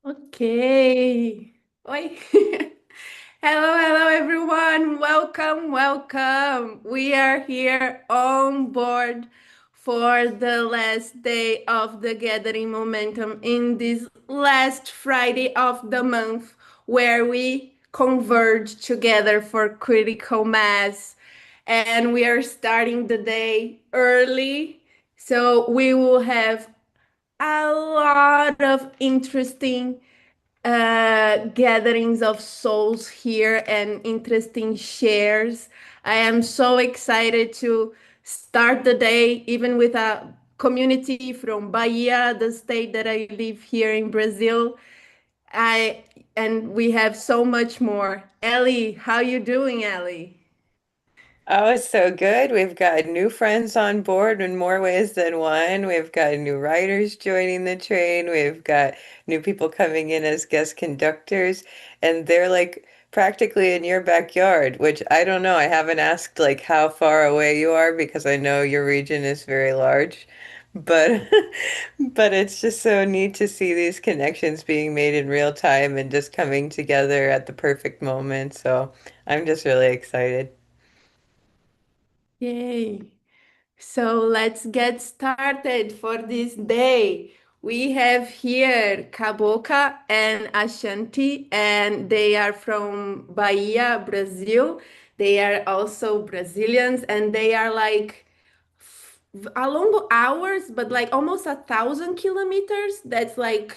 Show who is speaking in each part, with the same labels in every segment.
Speaker 1: Okay. Oi. Hello, everyone. Welcome. We are here on board for the last day of the gathering momentum in this last Friday of the month, where we converge together for critical mass. And we are starting the day early. So we will have a lot of interesting gatherings of souls here and interesting shares. I am so excited to start the day, even with a community from Bahia, the state that I live here in Brazil. I and we have so much more. Ellie, how you doing, Ellie?
Speaker 2: Oh, it's so good. We've got new friends on board in more ways than one. We've got new writers joining the train. We've got new people coming in as guest conductors, and they're like practically in your backyard, which I don't know. I haven't asked like how far away you are because I know your region is very large. But but it's just so neat to see these connections being made in real time and just coming together at the perfect moment. So I'm just really excited.
Speaker 1: Yay. So let's get started for this day. We have here Kaboka and Ashanti, and they are from Bahia, Brazil. They are also Brazilians, and they are like a long hours, but like almost 1,000 kilometers. That's like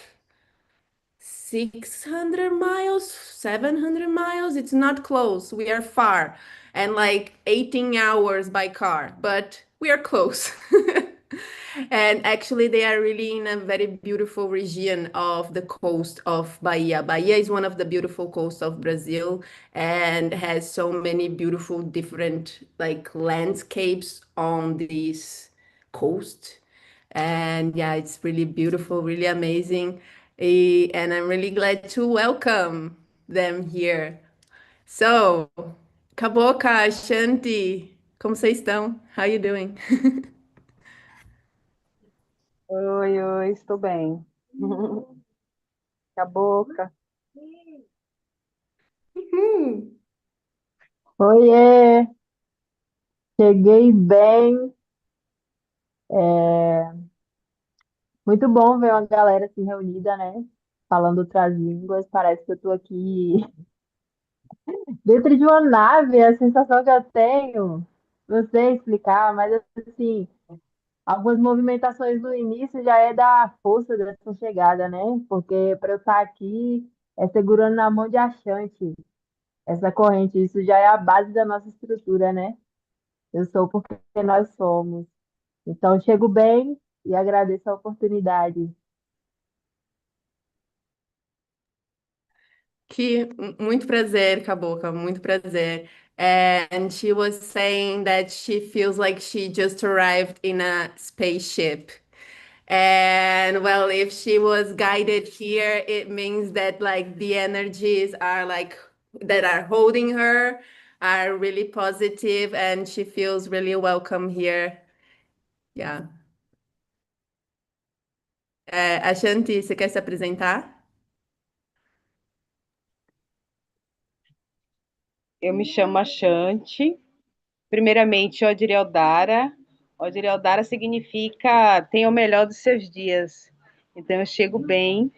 Speaker 1: 600 miles, 700 miles. It's not close. We are far and like 18 hours by car, but we are close. And actually, they are really in a very beautiful region of the coast of Bahia. Bahia is one of the beautiful coasts of Brazil and has so many beautiful different like landscapes on this coast. And yeah, it's really beautiful, really amazing. And I'm really glad to welcome them here. So, Kaboka, Shanti, como vocês estão? How you doing?
Speaker 3: Oi, oi, estou bem. A boca.
Speaker 1: Uhum.
Speaker 3: Oiê, cheguei bem. É muito bom ver uma galera assim reunida, né? Falando outras línguas. Parece que eu estou aqui dentro de uma nave. A sensação que eu tenho, não sei explicar, mas assim, algumas movimentações no início já é da força dessa chegada, né? Porque para eu estar aqui é segurando na mão de Achante essa corrente. Isso já é a base da nossa estrutura, né? Eu sou porque nós somos. Então, chego bem e agradeço a oportunidade.
Speaker 1: Muito prazer, Kaboka, muito prazer. And she was saying that she feels like she just arrived in a spaceship. And well, if she was guided here, it means that like the energies are like that are holding her are really positive and she feels really welcome here. Yeah. Ashanti, você quer se apresentar?
Speaker 3: Eu me chamo Achante. Primeiramente, Odirialdara. Odirialdara significa tenha o melhor dos seus dias. Então, eu chego bem,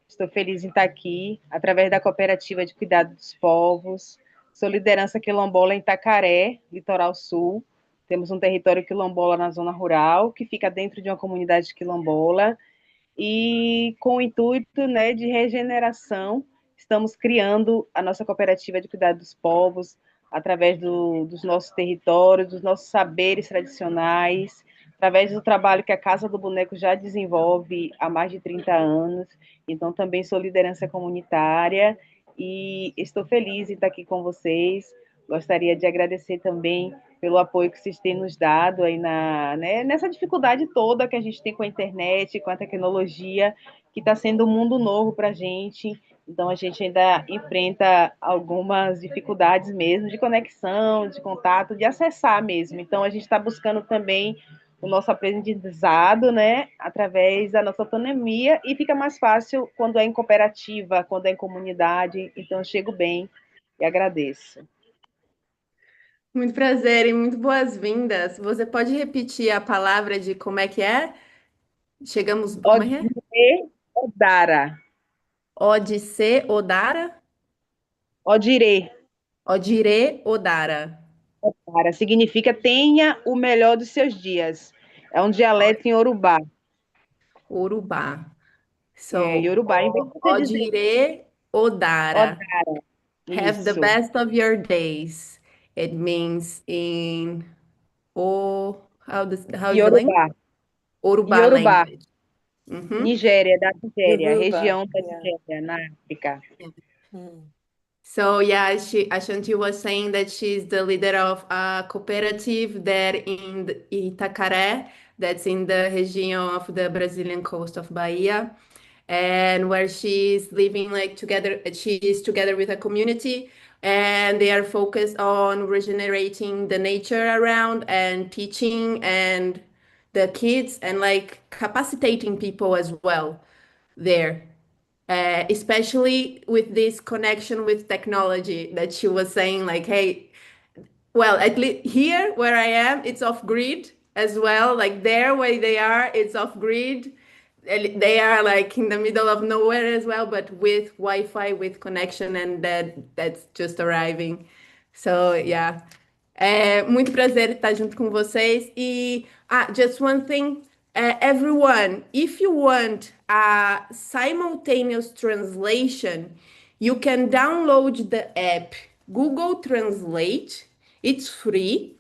Speaker 3: estou feliz em estar aqui, através da Cooperativa de Cuidado dos Povos. Sou liderança quilombola em Itacaré, Litoral Sul. Temos um território quilombola na zona rural, que fica dentro de uma comunidade quilombola. E com o intuito, né, de regeneração, estamos criando a nossa cooperativa de cuidado dos povos através dos nossos territórios, dos nossos saberes tradicionais, através do trabalho que a Casa do Boneco já desenvolve há mais de 30 anos. Então, também sou liderança comunitária e estou feliz em estar aqui com vocês. Gostaria de agradecer também pelo apoio que vocês têm nos dado aí nessa dificuldade toda que a gente tem com a internet, com a tecnologia, que está sendo um mundo novo para a gente. Então, a gente ainda enfrenta algumas dificuldades mesmo de conexão, de contato, de acessar mesmo. Então, a gente está buscando também o nosso aprendizado, né, através da nossa autonomia e fica mais fácil quando é em cooperativa, quando é em comunidade. Então, eu chego bem e agradeço.
Speaker 1: Muito prazer e muito boas-vindas. Você pode repetir a palavra de como é que é? Chegamos, como é que é?
Speaker 3: Odire Odara.
Speaker 1: Odisse Odara?
Speaker 3: Odire
Speaker 1: Odire Odara.
Speaker 3: Odara significa tenha o melhor dos seus dias. É um dialeto em Urubá.
Speaker 1: Urubá.
Speaker 3: É,
Speaker 1: So,
Speaker 3: Yorubá, em vez de você dizer
Speaker 1: Odire Odara.
Speaker 3: Odara,
Speaker 1: Have the
Speaker 3: isso.
Speaker 1: best of your days. It means in how is the language?
Speaker 3: Yorubá,
Speaker 1: Urubá
Speaker 3: Yorubá,
Speaker 1: language. Mhm.
Speaker 3: Nigéria, da Nigéria,
Speaker 2: Yoruba.
Speaker 3: região da
Speaker 2: Yeah.
Speaker 3: Nigéria, na África.
Speaker 2: Mm.
Speaker 1: So yeah, Ashanti was saying that she's the leader of a cooperative there in Itacaré, that's in the region of the Brazilian coast of Bahia, and where she's living like together, she's together with a community, and they are focused on regenerating the nature around and teaching and the kids and like capacitating people as well there, especially with this connection with technology that she was saying, like, hey, well, at least here where I am, it's off grid as well. Like there where they are, it's off grid. They are like in the middle of nowhere as well, but with Wi-Fi, with connection, and that's just arriving. So yeah. É muito prazer estar junto com vocês. E just one thing, everyone, if you want a simultaneous translation, you can download the app Google Translate. It's free.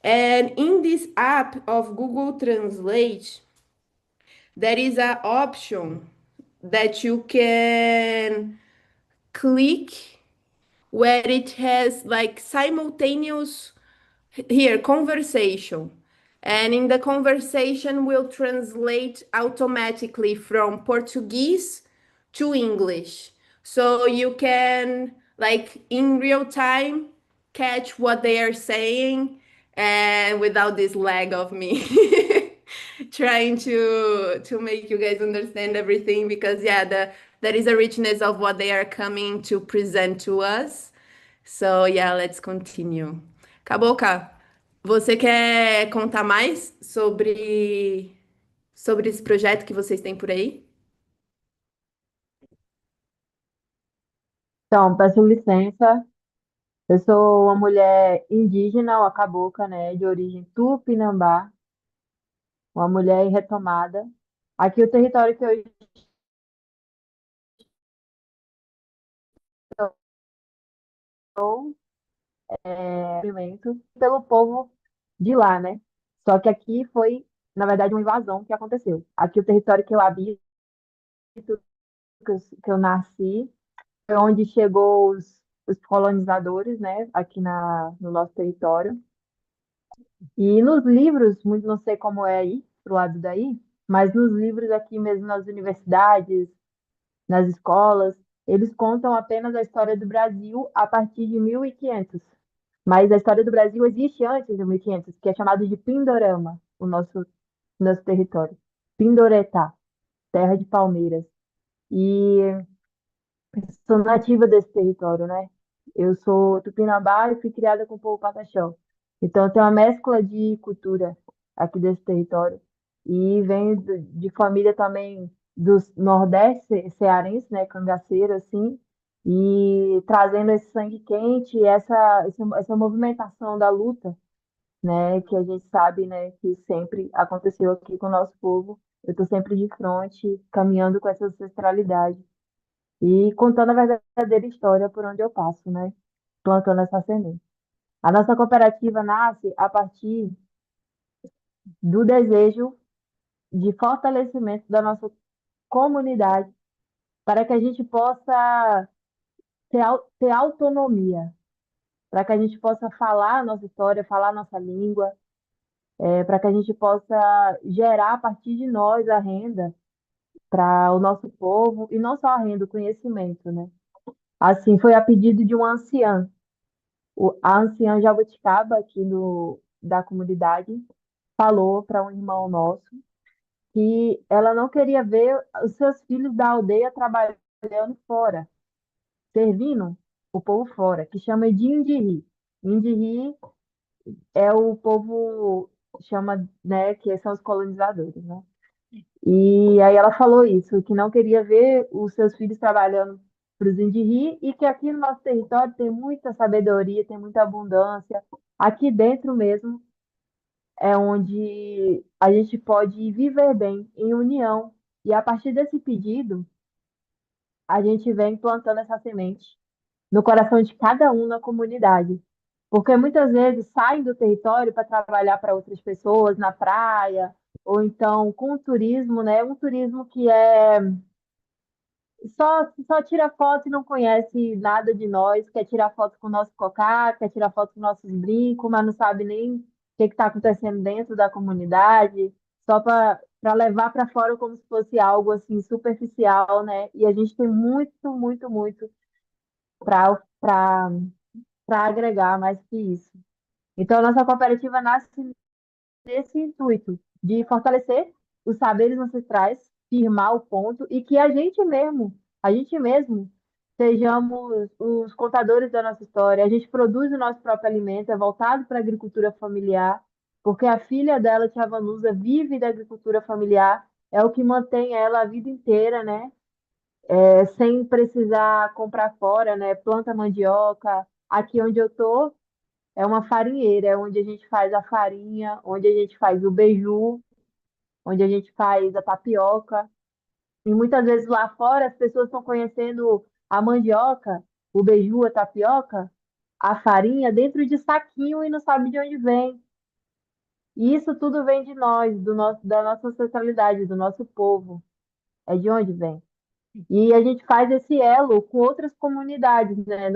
Speaker 1: And in this app of Google Translate, there is an option that you can click where it has like simultaneous here conversation, and in the conversation will translate automatically from Portuguese to English, so you can like in real time catch what they are saying and without this lag of me trying to make you guys understand everything, because yeah, there is a richness of what they are coming to present to us. So yeah, let's continue. Cabocla, você quer contar mais sobre esse projeto que vocês têm por aí?
Speaker 4: Então, peço licença. Eu sou uma mulher indígena, uma cabocla, né, de origem tupinambá, uma mulher retomada. Aqui o território que eu estou é movimento pelo povo de lá, né? Só que aqui foi, na verdade, uma invasão que aconteceu. Aqui o território que eu habito, que eu nasci, foi onde chegou os colonizadores, né, aqui no nosso território. E nos livros, muito não sei como é aí, pro lado daí, mas nos livros aqui mesmo nas universidades, nas escolas, eles contam apenas a história do Brasil a partir de 1500. Mas a história do Brasil existe antes de 1500, que é chamado de Pindorama, o nosso território. Pindoretá, terra de palmeiras. E sou nativa desse território, né? Eu sou tupinambá e fui criada com o povo pataxó. Então, tem uma mescla de cultura aqui desse território. E venho de família também do Nordeste cearense, né? Cangaceiro, assim. E trazendo esse sangue quente, essa movimentação da luta, né? Que a gente sabe, né? Que sempre aconteceu aqui com o nosso povo. Eu estou sempre de frente, caminhando com essa ancestralidade. E contando a verdadeira história por onde eu passo, né? Plantando essa semente. A nossa cooperativa nasce a partir do desejo de fortalecimento da nossa comunidade para que a gente possa ter autonomia, para que a gente possa falar a nossa história, falar a nossa língua, para que a gente possa gerar a partir de nós a renda para o nosso povo, e não só a renda, o conhecimento, né? Assim, foi a pedido de uma anciã, a anciã jabuticaba aqui da comunidade. falou para um irmão nosso que ela não queria ver os seus filhos da aldeia trabalhando fora, servindo o povo fora, que chama de Indiri. Indiri é o povo chama, né, que são os colonizadores, né? E aí ela falou isso, que não queria ver os seus filhos trabalhando para os Indiri e que aqui no nosso território tem muita sabedoria, tem muita abundância. Aqui dentro mesmo é onde a gente pode viver bem, em união. E a partir desse pedido, a gente vem plantando essa semente no coração de cada um na comunidade. Porque muitas vezes saem do território para trabalhar para outras pessoas na praia, ou então com o turismo, né? Um turismo que é só tira foto e não conhece nada de nós, quer tirar foto com o nosso cocá, quer tirar foto com nossos brincos, mas não sabe nem o que está acontecendo dentro da comunidade, só para levar para fora como se fosse algo assim superficial, né? E a gente tem muito, muito, muito para agregar mais que isso. Então, a nossa cooperativa nasce nesse intuito de fortalecer os saberes ancestrais, firmar o ponto e que a gente mesmo, sejamos os contadores da nossa história. A gente produz o nosso próprio alimento, é voltado para a agricultura familiar, porque a filha dela, Tia Vanusa, vive da agricultura familiar, é o que mantém ela a vida inteira, né? Sem precisar comprar fora, né? Planta mandioca. Aqui onde eu tô, é uma farinheira, é onde a gente faz a farinha, onde a gente faz o beiju, onde a gente faz a tapioca. E muitas vezes lá fora as pessoas estão conhecendo a mandioca, o beiju, a tapioca, a farinha dentro de saquinho e não sabe de onde vem. E isso tudo vem de nós, da nossa ancestralidade, do nosso povo. É de onde vem. E a gente faz esse elo com outras comunidades, né?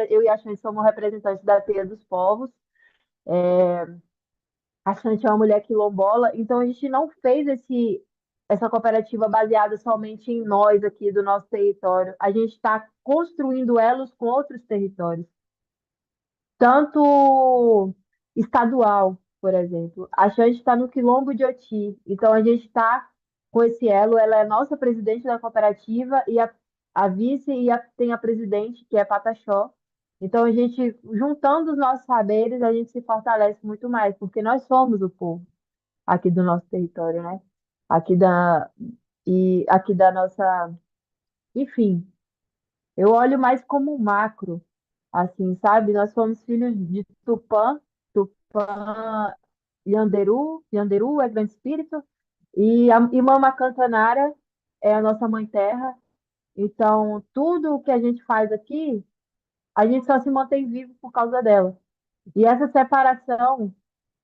Speaker 4: Eu e a Xande somos representantes da Teia dos Povos. A Xande é uma mulher quilombola, então a gente não fez essa cooperativa baseada somente em nós aqui do nosso território. A gente está construindo elos com outros territórios, tanto estadual, por exemplo. A Xande está no Quilombo de Oti, então a gente está com esse elo. Ela é nossa presidente da cooperativa e a vice tem a presidente, que é Pataxó. Então, a gente, juntando os nossos saberes, a gente se fortalece muito mais, porque nós somos o povo aqui do nosso território, né? Aqui da, aqui da nossa. Enfim, eu olho mais como um macro, assim, sabe? Nós somos filhos de Tupã, Tupã, Yanderu é Grande Espírito, e Mama Cantanara é a nossa mãe terra. Então, tudo o que a gente faz aqui, a gente só se mantém vivo por causa dela. E essa separação,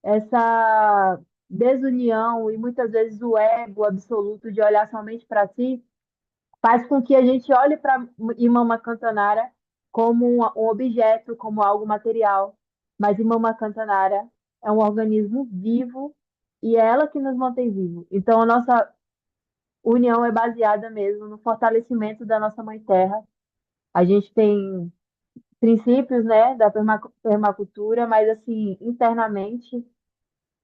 Speaker 4: essa desunião e muitas vezes o ego absoluto de olhar somente para si, faz com que a gente olhe para Imama Cantanara como um objeto, como algo material. Mas Imama Cantanara é um organismo vivo e é ela que nos mantém vivos. Então, a nossa união é baseada mesmo no fortalecimento da nossa Mãe Terra. A gente tem princípios, né, da permacultura, mas assim, internamente,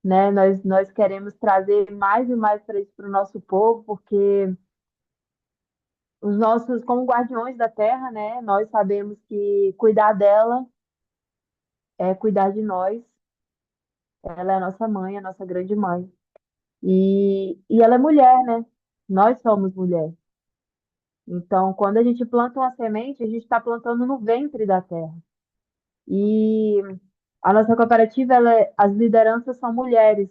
Speaker 4: né, nós queremos trazer mais e mais para isso para o nosso povo, porque os nossos, como guardiões da terra, né, nós sabemos que cuidar dela é cuidar de nós. Ela é a nossa mãe, a nossa grande mãe. E ela é mulher, né? Nós somos mulher. Então, quando a gente planta uma semente, a gente está plantando no ventre da terra. E a nossa cooperativa, as lideranças são mulheres,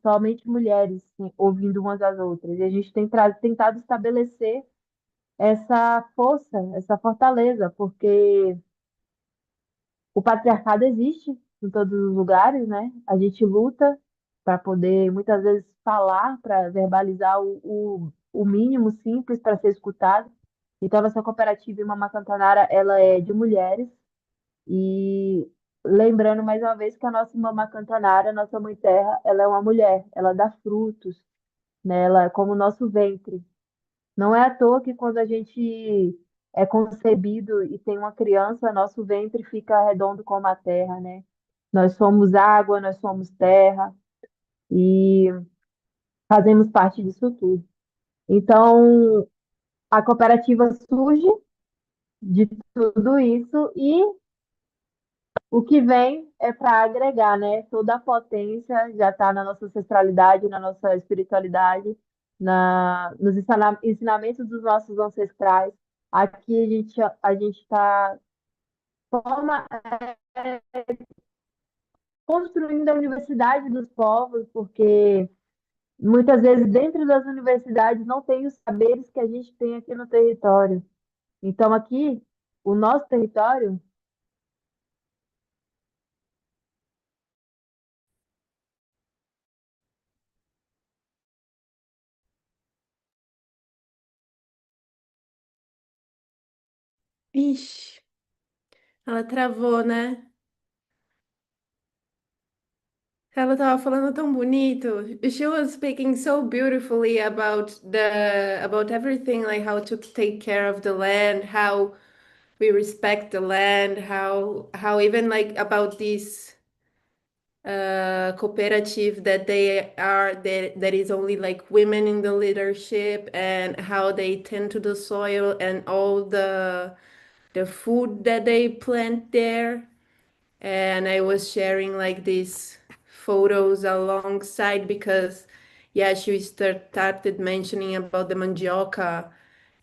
Speaker 4: somente mulheres, sim, ouvindo umas às outras. E a gente tem tentado estabelecer essa força, essa fortaleza, porque o patriarcado existe em todos os lugares, né? A gente luta para poder, muitas vezes, falar, para verbalizar o mínimo simples para ser escutado. Então, a nossa cooperativa Mama Cantanara, ela é de mulheres. E lembrando mais uma vez que a nossa Mama Cantanara, nossa Mãe Terra, ela é uma mulher, ela dá frutos, né? Ela é como o nosso ventre. Não é à toa que quando a gente é concebido e tem uma criança, nosso ventre fica redondo como a terra, né? Nós somos água, nós somos terra e fazemos parte disso tudo. Então, a cooperativa surge de tudo isso e o que vem é para agregar, né? Toda a potência já está na nossa ancestralidade, na nossa espiritualidade, nos ensinamentos dos nossos ancestrais. Aqui a gente está construindo a universidade dos povos, porque muitas vezes dentro das universidades não tem os saberes que a gente tem aqui no território. Então, aqui, o nosso território.
Speaker 1: Ixi, ela travou, né? Ela tava falando tão bonito. She was speaking so beautifully about everything, like how to take care of the land, how we respect the land, how even like about this cooperative that that is only like women in the leadership and how they tend to the soil and all the food that they plant there. And I was sharing like these photos alongside because, yeah, she started mentioning about the mandioca,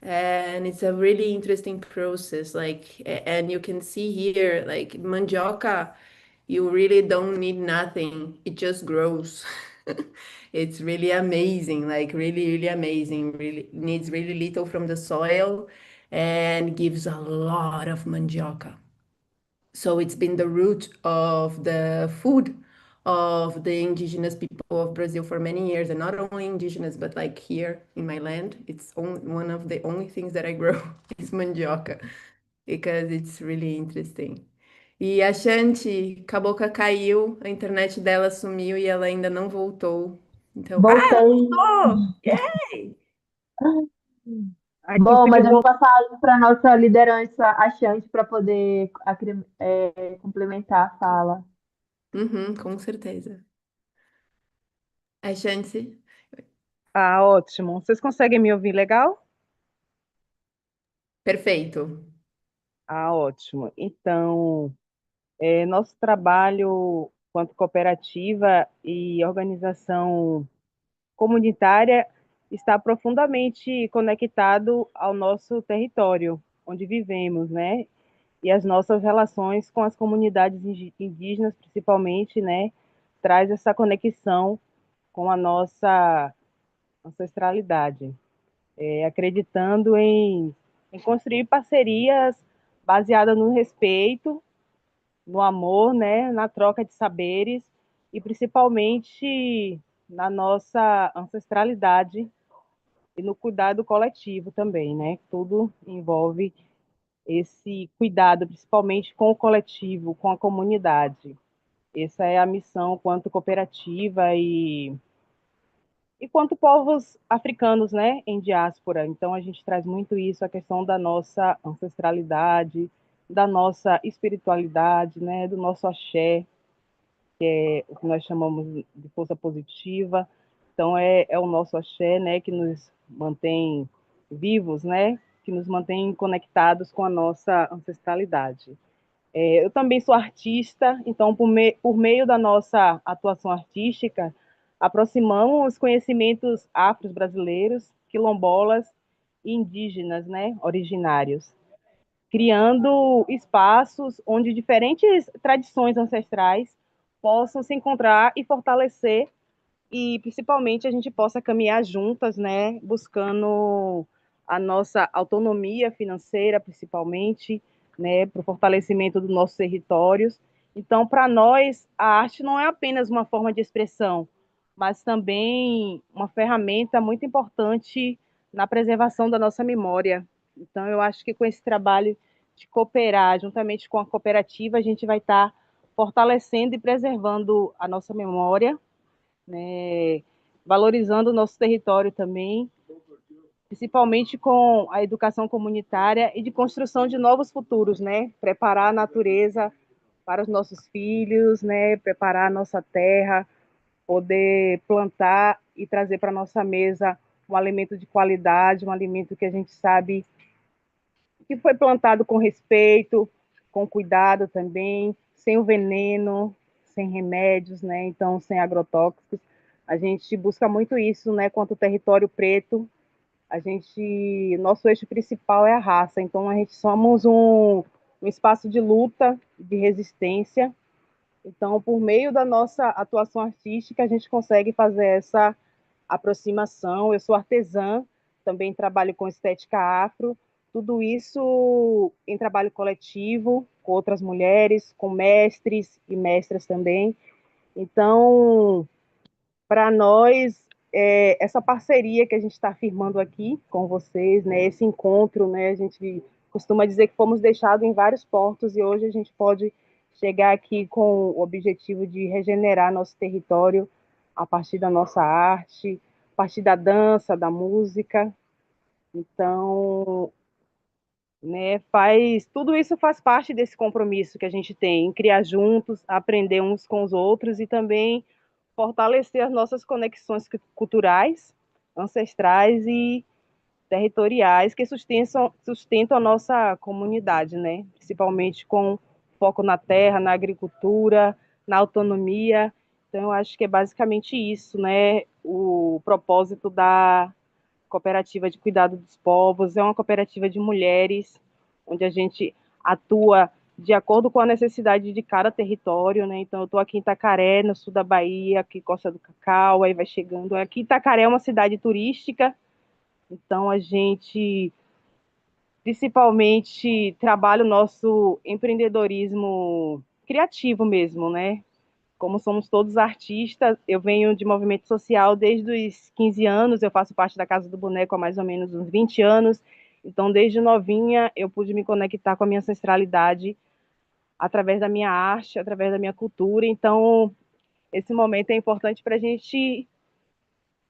Speaker 1: and it's a really interesting process. Like, and you can see here, like mandioca, you really don't need nothing; it just grows. It's really amazing, like really, really amazing. Really needs really little from the soil, and gives a lot of mandioca. So it's been the root of the food of the indigenous people of Brazil for many years, and not only indigenous, but like here in my land, it's only one of the only things that I grow is mandioca, because it's really interesting. E a Shanti, Cabocla caiu, a internet dela sumiu e ela ainda não voltou. Então, ela
Speaker 4: Voltei.
Speaker 1: voltou! Yay!
Speaker 3: Aqui
Speaker 4: Bom,
Speaker 3: fica
Speaker 4: mas eu vou passar para a nossa liderança, a Chante, para poder complementar a fala.
Speaker 1: Uhum, com certeza. A Shanti,
Speaker 3: Ah, ótimo. Vocês conseguem me ouvir legal?
Speaker 1: perfeito.
Speaker 3: Ah, ótimo. Então, nosso trabalho quanto cooperativa e organização comunitária está profundamente conectado ao nosso território, onde vivemos, né? E as nossas relações com as comunidades indígenas, principalmente, né? Traz essa conexão com a nossa ancestralidade, acreditando em construir parcerias baseadas no respeito, no amor, né, na troca de saberes e principalmente na nossa ancestralidade e no cuidado coletivo também, né? Tudo envolve esse cuidado, principalmente com o coletivo, com a comunidade. Essa é a missão quanto cooperativa e quanto povos africanos, né, em diáspora. Então a gente traz muito isso, a questão da nossa ancestralidade, da nossa espiritualidade, né, do nosso axé, o que nós chamamos de força positiva. Então é o nosso axé, né, que nos mantém vivos, né, que nos mantém conectados com a nossa ancestralidade. Eu também sou artista, então, por meio da nossa atuação artística, aproximamos conhecimentos afro-brasileiros, quilombolas e indígenas, né, originários, criando espaços onde diferentes tradições ancestrais possam se encontrar e fortalecer e principalmente a gente possa caminhar juntas, né, buscando a nossa autonomia financeira, principalmente, né, para o fortalecimento dos nossos territórios. Então, para nós, a arte não é apenas uma forma de expressão, mas também uma ferramenta muito importante na preservação da nossa memória. Então, eu acho que com esse trabalho de cooperar, juntamente com a cooperativa, a gente vai estar fortalecendo e preservando a nossa memória, né, valorizando o nosso território também, principalmente com a educação comunitária e de construção de novos futuros, né, preparar a natureza para os nossos filhos, né? Preparar a nossa terra, poder plantar e trazer para a nossa mesa um alimento de qualidade, um alimento que a gente sabe que foi plantado com respeito, com cuidado também, sem o veneno, sem remédios, né? Então, sem agrotóxicos. A gente busca muito isso, né? Quanto ao território preto, nosso eixo principal é a raça. Então, a gente somos um espaço de luta, de resistência. Então, por meio da nossa atuação artística, a gente consegue fazer essa aproximação. Eu sou artesã, também trabalho com estética afro, tudo isso em trabalho coletivo, com outras mulheres, com mestres e mestras também. Então, para nós, essa parceria que a gente está firmando aqui com vocês, né, esse encontro, né, a gente costuma dizer que fomos deixados em vários portos e hoje a gente pode chegar aqui com o objetivo de regenerar nosso território a partir da nossa arte, a partir da dança, da música. Então, né, tudo isso faz parte desse compromisso que a gente tem em criar juntos, aprender uns com os outros e também fortalecer as nossas conexões culturais, ancestrais e territoriais que sustentam a nossa comunidade, né? Principalmente com foco na terra, na agricultura, na autonomia. Então, eu acho que é basicamente isso, né? O propósito da Cooperativa de Cuidado dos Povos é uma cooperativa de mulheres, onde a gente atua de acordo com a necessidade de cada território, né? Então, eu estou aqui em Itacaré, no sul da Bahia, aqui Costa do Cacau, aí vai chegando. Aqui Itacaré é uma cidade turística, então a gente principalmente trabalha o nosso empreendedorismo criativo mesmo, né? Como somos todos artistas, eu venho de movimento social desde os 15 anos, eu faço parte da Casa do Boneco há mais ou menos uns 20 anos, então desde novinha eu pude me conectar com a minha ancestralidade através da minha arte, através da minha cultura, então esse momento é importante para a gente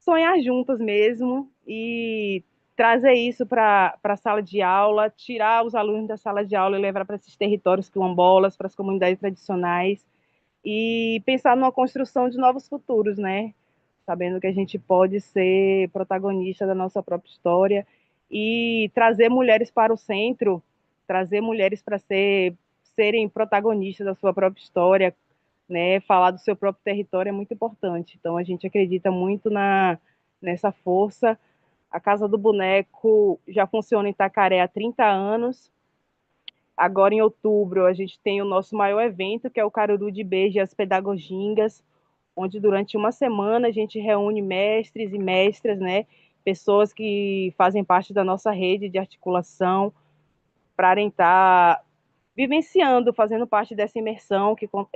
Speaker 3: sonhar juntas mesmo e trazer isso para a sala de aula, tirar os alunos da sala de aula e levar para esses territórios quilombolas, para as comunidades tradicionais, e pensar numa construção de novos futuros, né? Sabendo que a gente pode ser protagonista da nossa própria história e trazer mulheres para o centro, trazer mulheres para serem protagonistas da sua própria história, né? Falar do seu próprio território é muito importante. Então a gente acredita muito nessa força. A Casa do Boneco já funciona em Itacaré há 30 anos. Agora, em outubro, a gente tem o nosso maior evento, que é o Caruru de Beijo e as Pedagogingas, onde durante uma semana a gente reúne mestres e mestras, né, pessoas que fazem parte da nossa rede de articulação, para estar vivenciando, fazendo parte dessa imersão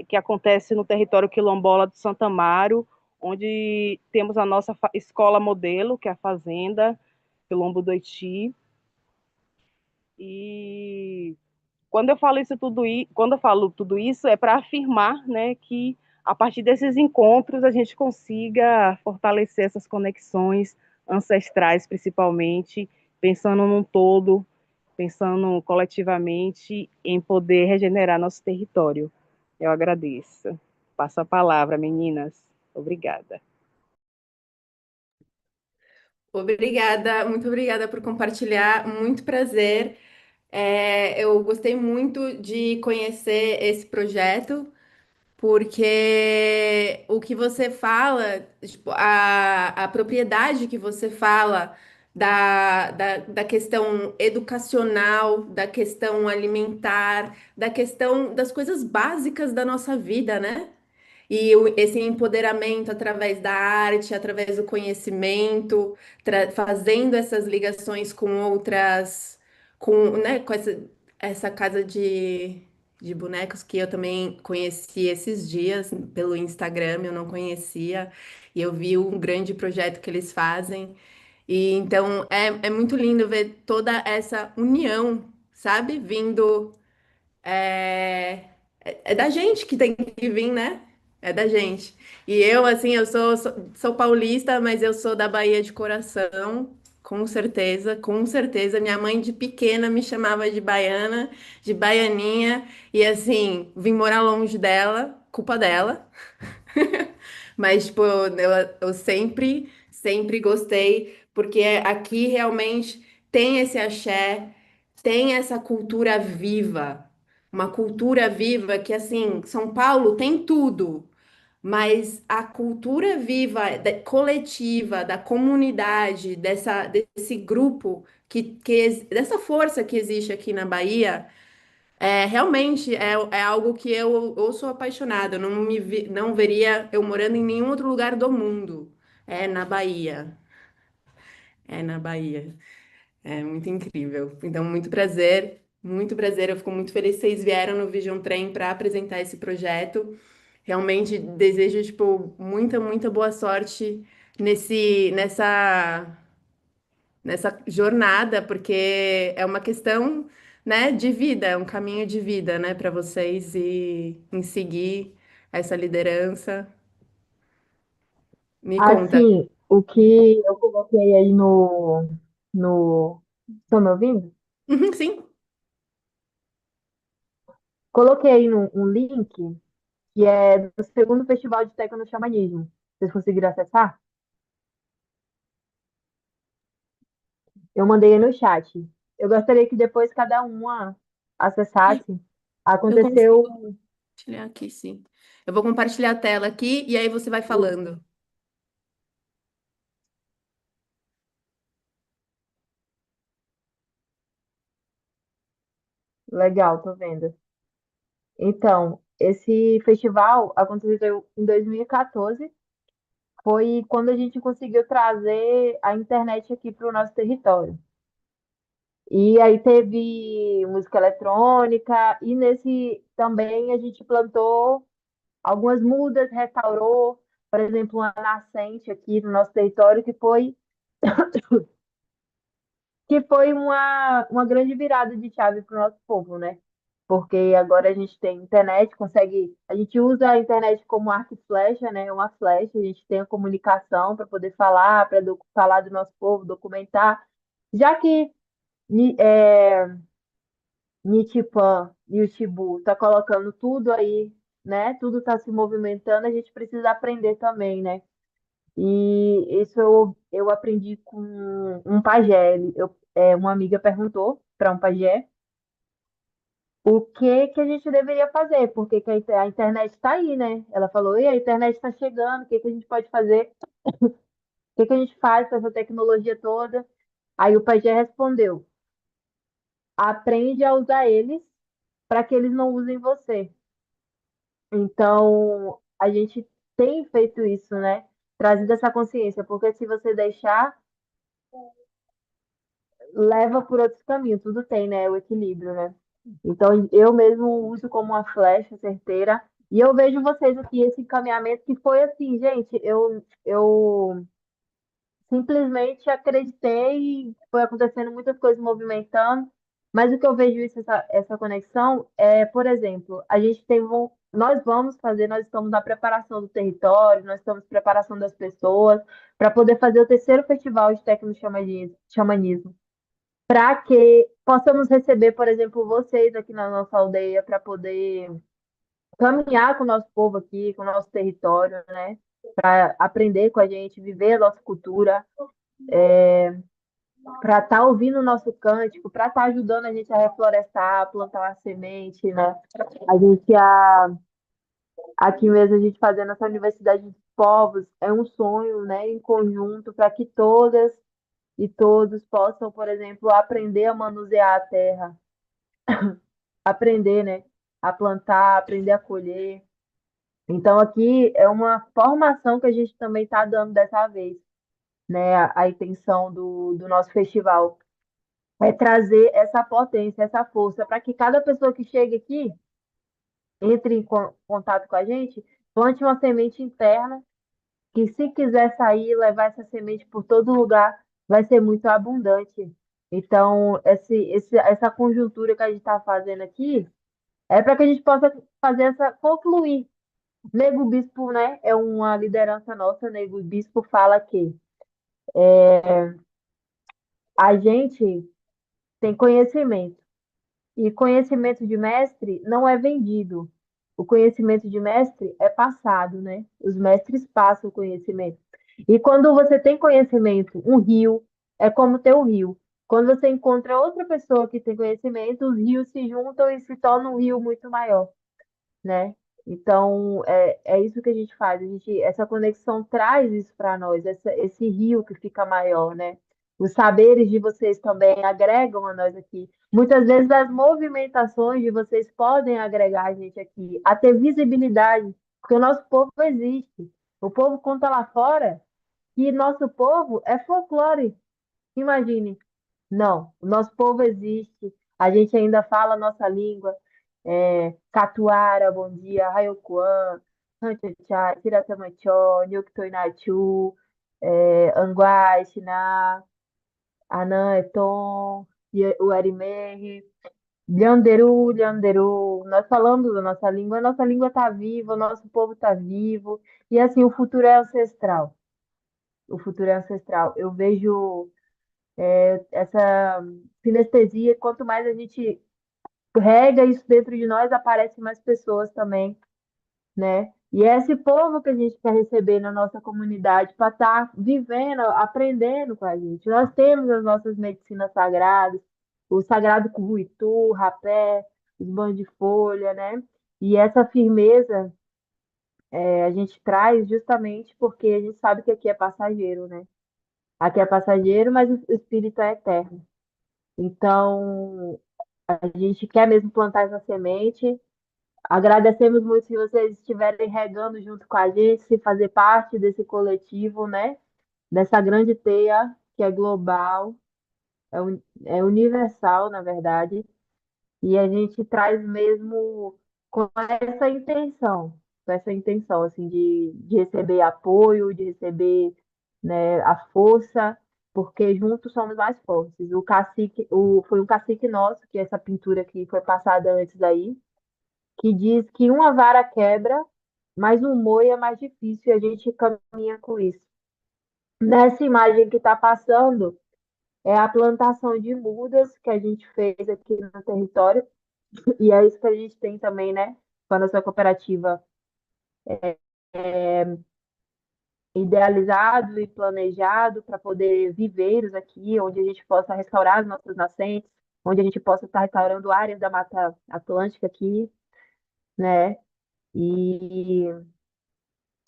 Speaker 3: que acontece no território quilombola do Santa Amaro, onde temos a nossa escola modelo, que é a Fazenda Quilombo do Haiti. E quando eu falo tudo isso é para afirmar, né, que a partir desses encontros a gente consiga fortalecer essas conexões ancestrais, principalmente, pensando num todo, pensando coletivamente em poder regenerar nosso território. Eu agradeço. Passo a palavra, meninas. Obrigada.
Speaker 1: Obrigada, muito obrigada por compartilhar, muito prazer. Eu gostei muito de conhecer esse projeto, porque o que você fala, tipo, a propriedade que você fala da questão educacional, da questão alimentar, da questão das coisas básicas da nossa vida, né? E esse empoderamento através da arte, através do conhecimento, fazendo essas ligações com outras, né, com essa casa de bonecos que eu também conheci esses dias pelo Instagram, eu não conhecia, e eu vi um grande projeto que eles fazem. E então é muito lindo ver toda essa união, sabe? Vindo. É da gente que tem que vir, né? É da gente. E eu, assim, eu sou paulista, mas eu sou da Bahia de coração. Com certeza, com certeza. Minha mãe de pequena me chamava de baiana, de baianinha, e assim, vim morar longe dela, culpa dela. Mas, tipo, eu sempre, sempre gostei, porque aqui realmente tem esse axé, tem essa cultura viva. Uma cultura viva que, assim, São Paulo tem tudo. Mas a cultura viva, coletiva, da comunidade, desse grupo, dessa força que existe aqui na Bahia, realmente é algo que eu sou apaixonada. Eu não veria eu morando em nenhum outro lugar do mundo. É na Bahia. É na Bahia. É muito incrível. Então, muito prazer. Muito prazer. Eu fico muito feliz que vocês vieram no Vision Train para apresentar esse projeto. Realmente desejo, tipo, muita, muita boa sorte nessa jornada, porque é uma questão, né, de vida, é um caminho de vida, né, para vocês e em seguir essa liderança. Me conta.
Speaker 4: Assim, o que eu coloquei aí no... Estão me ouvindo?
Speaker 1: Uhum, sim,
Speaker 4: Coloquei aí um link que é do segundo Festival de Tecno-Xamanismo. Vocês conseguiram acessar? Eu mandei aí no chat. Eu gostaria que depois cada uma acessasse.
Speaker 1: eu consigo
Speaker 4: Aconteceu
Speaker 1: compartilhar aqui, sim. Eu vou compartilhar a tela aqui e aí você vai falando.
Speaker 4: legal, tô vendo. Então, esse festival aconteceu em 2014. Foi quando a gente conseguiu trazer a internet aqui para o nosso território. E aí teve música eletrônica, e nesse também a gente plantou algumas mudas, restaurou, por exemplo, uma nascente aqui no nosso território, que foi uma grande virada de chave para o nosso povo, né? Porque agora a gente tem internet, a gente usa a internet como arco e flecha, né? Uma flecha, a gente tem a comunicação para poder falar, para falar do nosso povo, documentar. Já que Nitipan e o Chibu tá colocando tudo aí, né? Tudo está se movimentando, a gente precisa aprender também, né? E isso eu aprendi com um pajé. Uma amiga perguntou para um pajé o que que a gente deveria fazer, porque que a internet está aí, né? Ela falou, e a internet está chegando, o que que a gente pode fazer? O que que a gente faz com essa tecnologia toda? Aí o pajé respondeu, aprende a usar eles para que eles não usem você. Então, a gente tem feito isso, né? Trazido essa consciência, porque se você deixar, leva por outros caminhos, tudo tem, né? O equilíbrio, né? Então, eu mesmo uso como uma flecha certeira, e eu vejo vocês aqui, esse encaminhamento que foi assim, gente, eu simplesmente acreditei, e foi acontecendo muitas coisas movimentando, mas o que eu vejo essa conexão é, por exemplo, nós vamos fazer, nós estamos na preparação do território, nós estamos na preparação das pessoas para poder fazer o terceiro festival de tecno-xamanismo, para que possamos receber, por exemplo, vocês aqui na nossa aldeia para poder caminhar com o nosso povo aqui, com o nosso território, né? Para aprender com a gente, viver a nossa cultura, para estar ouvindo o nosso cântico, para estar ajudando a gente a reflorestar, a plantar uma semente, né? A gente, aqui mesmo, a gente fazendo essa universidade de povos, é um sonho, né, em conjunto, para que todas e todos possam, por exemplo, aprender a manusear a terra, aprender, né, a plantar, aprender a colher. Então, aqui é uma formação que a gente também está dando dessa vez, né? A intenção do nosso festival é trazer essa potência, essa força, para que cada pessoa que chegue aqui entre em contato com a gente, plante uma semente interna, que se quiser sair, levar essa semente por todo lugar, vai ser muito abundante. Então, essa conjuntura que a gente está fazendo aqui é para que a gente possa fazer concluir. Nego Bispo, né, é uma liderança nossa. Nego Bispo fala que A gente tem conhecimento. E conhecimento de mestre não é vendido. O conhecimento de mestre é passado, né? Os mestres passam o conhecimento. E quando você tem conhecimento, um rio é como ter um rio. Quando você encontra outra pessoa que tem conhecimento, os rios se juntam e se torna um rio muito maior, né? Então, é isso que a gente faz. Essa conexão traz isso para nós, esse rio que fica maior, né? Os saberes de vocês também agregam a nós aqui. Muitas vezes as movimentações de vocês podem agregar a gente aqui, a ter visibilidade, porque o nosso povo existe. O povo conta lá fora que nosso povo é folclore. Imagine. Não, o nosso povo existe, a gente ainda fala a nossa língua. Catuara, bom dia, Raiokuan, Ranchachá, Tiratamanchó, Nyuktoinachu, Anguai, Xiná, Anã, Eton, Uarimerri, Lhanderu, Lhanderu. Nós falamos a nossa língua está viva, o nosso povo está vivo, e assim, o futuro é ancestral. O futuro é ancestral. Eu vejo essa sinestesia, quanto mais a gente rega isso dentro de nós, aparecem mais pessoas também, né? E é esse povo que a gente quer receber na nossa comunidade para estar vivendo, aprendendo com a gente. Nós temos as nossas medicinas sagradas, o sagrado curuitu, rapé, os banhos de folha, né? E essa firmeza a gente traz justamente porque a gente sabe que aqui é passageiro, né? Aqui é passageiro, mas o espírito é eterno. Então, a gente quer mesmo plantar essa semente. Agradecemos muito se vocês estiverem regando junto com a gente, se fazer parte desse coletivo, né? Dessa grande teia que é global, é universal, na verdade. E a gente traz mesmo com com essa intenção, assim, de receber apoio, de receber, né, a força, porque juntos somos mais fortes. Foi um cacique nosso, que essa pintura que foi passada antes aí, que diz que uma vara quebra, mas um moio é mais difícil e a gente caminha com isso. Nessa imagem que está passando, é a plantação de mudas que a gente fez aqui no território, e é isso que a gente tem também, né? Com a nossa cooperativa idealizado e planejado para poder viveiros aqui, onde a gente possa restaurar as nossas nascentes, onde a gente possa estar restaurando áreas da Mata Atlântica aqui, né? E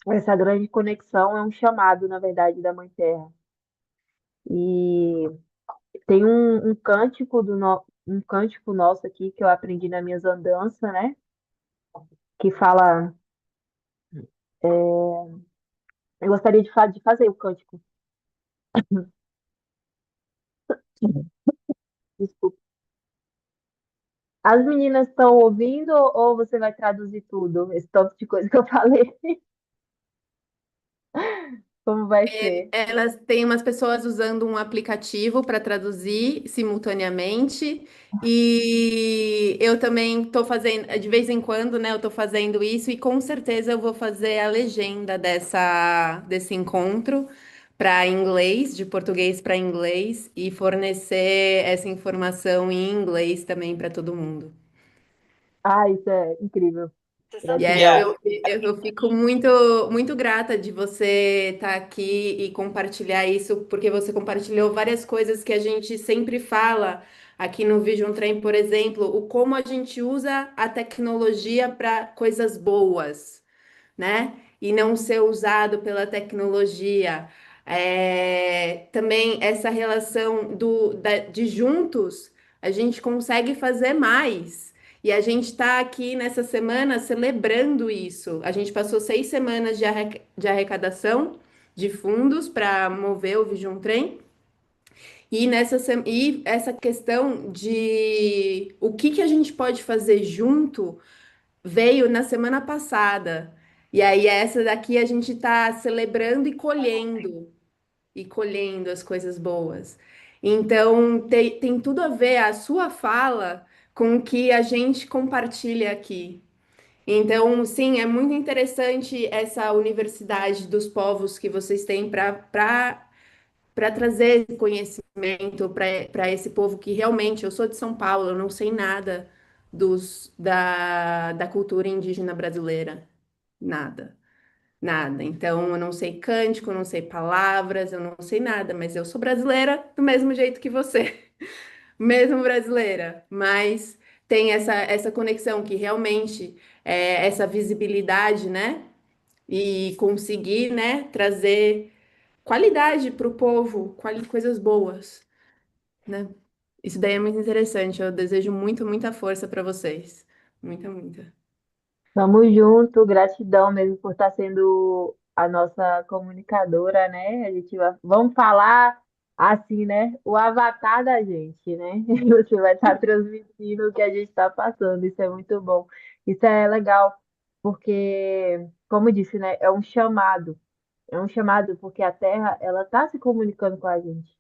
Speaker 4: essa grande conexão é um chamado, na verdade, da Mãe Terra. E tem um cântico nosso aqui que eu aprendi nas minhas andanças, né? Que fala. Eu gostaria de fazer o cântico. Desculpa. As meninas estão ouvindo ou você vai traduzir tudo? Esse tanto de coisa que eu falei, como vai ser?
Speaker 1: Elas têm umas pessoas usando um aplicativo para traduzir simultaneamente, e eu também estou fazendo, de vez em quando, né, eu estou fazendo isso, e com certeza eu vou fazer a legenda desse encontro para inglês, de português para inglês, e fornecer essa informação em inglês também para todo mundo.
Speaker 4: Ah, isso é incrível.
Speaker 1: E
Speaker 4: Gratidão.
Speaker 1: eu fico muito, muito grata de você estar aqui e compartilhar isso, porque você compartilhou várias coisas que a gente sempre fala aqui no Vision Train, por exemplo, o como a gente usa a tecnologia para coisas boas, né? E não ser usado pela tecnologia. Também essa relação de juntos, a gente consegue fazer mais. E a gente está aqui nessa semana celebrando isso. A gente passou 6 semanas de arrecadação de fundos para mover o Vision Trem. E essa questão de o que que a gente pode fazer junto veio na semana passada. E aí, essa daqui a gente está celebrando e colhendo as coisas boas. Então, tem tudo a ver a sua fala com o que a gente compartilha aqui. Então, sim, é muito interessante essa universidade dos povos que vocês têm para trazer esse conhecimento para esse povo que realmente, eu sou de São Paulo, eu não sei nada da cultura indígena brasileira, nada. Nada. Então, eu não sei cântico, eu não sei palavras, eu não sei nada, mas eu sou brasileira do mesmo jeito que você, mesmo brasileira, mas tem essa conexão que realmente é essa visibilidade, né? E conseguir, né, trazer qualidade para o povo, coisas boas, né? Isso daí é muito interessante. Eu desejo muita força para vocês. Muita, muita.
Speaker 4: Tamo junto, gratidão mesmo por estar sendo a nossa comunicadora, né? A gente vamos falar assim, né? O avatar da gente, né? Você vai estar transmitindo o que a gente está passando, isso é muito bom. Isso é legal, porque, como eu disse, né? É um chamado porque a Terra, ela está se comunicando com a gente,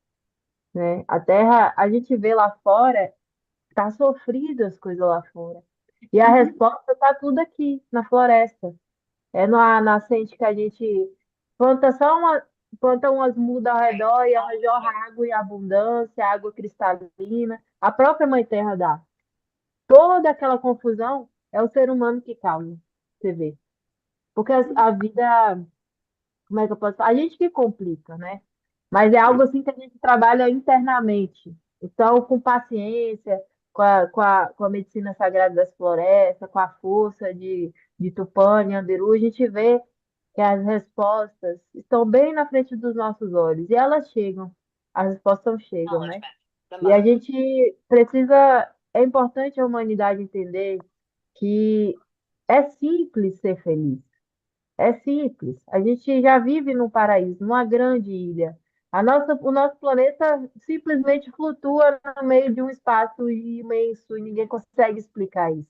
Speaker 4: né? A Terra, a gente vê lá fora, tá sofrido as coisas lá fora. E a
Speaker 1: Uhum,
Speaker 4: resposta está tudo aqui, na floresta. É na nascente que a gente planta só uma, planta umas mudas ao redor e ela jorra água em abundância, água cristalina. A própria Mãe Terra dá. Toda aquela confusão é o ser humano que causa, você vê. Porque a vida, como é que eu posso falar? A gente que complica, né? Mas é algo assim que a gente trabalha internamente. Então, com paciência, com a medicina sagrada das florestas, com a força de Tupã e Anderu, a gente vê que as respostas estão bem na frente dos nossos olhos. E elas chegam, as respostas chegam, né? E a gente precisa, é importante a humanidade entender que é simples ser feliz. É simples. A gente já vive num paraíso, numa grande ilha. O nosso planeta simplesmente flutua no meio de um espaço imenso e ninguém consegue explicar isso.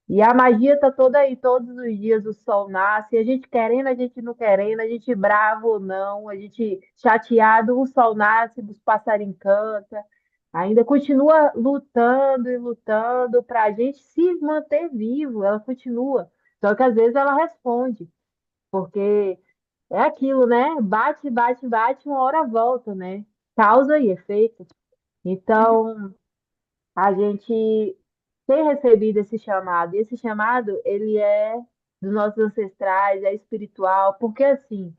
Speaker 4: E a magia está toda aí, todos os dias o sol nasce, a gente querendo, a gente não querendo, a gente bravo ou não, a gente chateado, o sol nasce, os passarinhos cantam, ainda continua lutando e lutando para a gente se manter vivo, ela continua. Só que às vezes ela responde, porque é aquilo, né? Bate, bate, bate, uma hora volta, né? Causa e efeito.
Speaker 1: uhum,
Speaker 4: Então, a gente tem recebido esse chamado. E esse chamado, ele é dos nossos ancestrais, é espiritual, porque assim,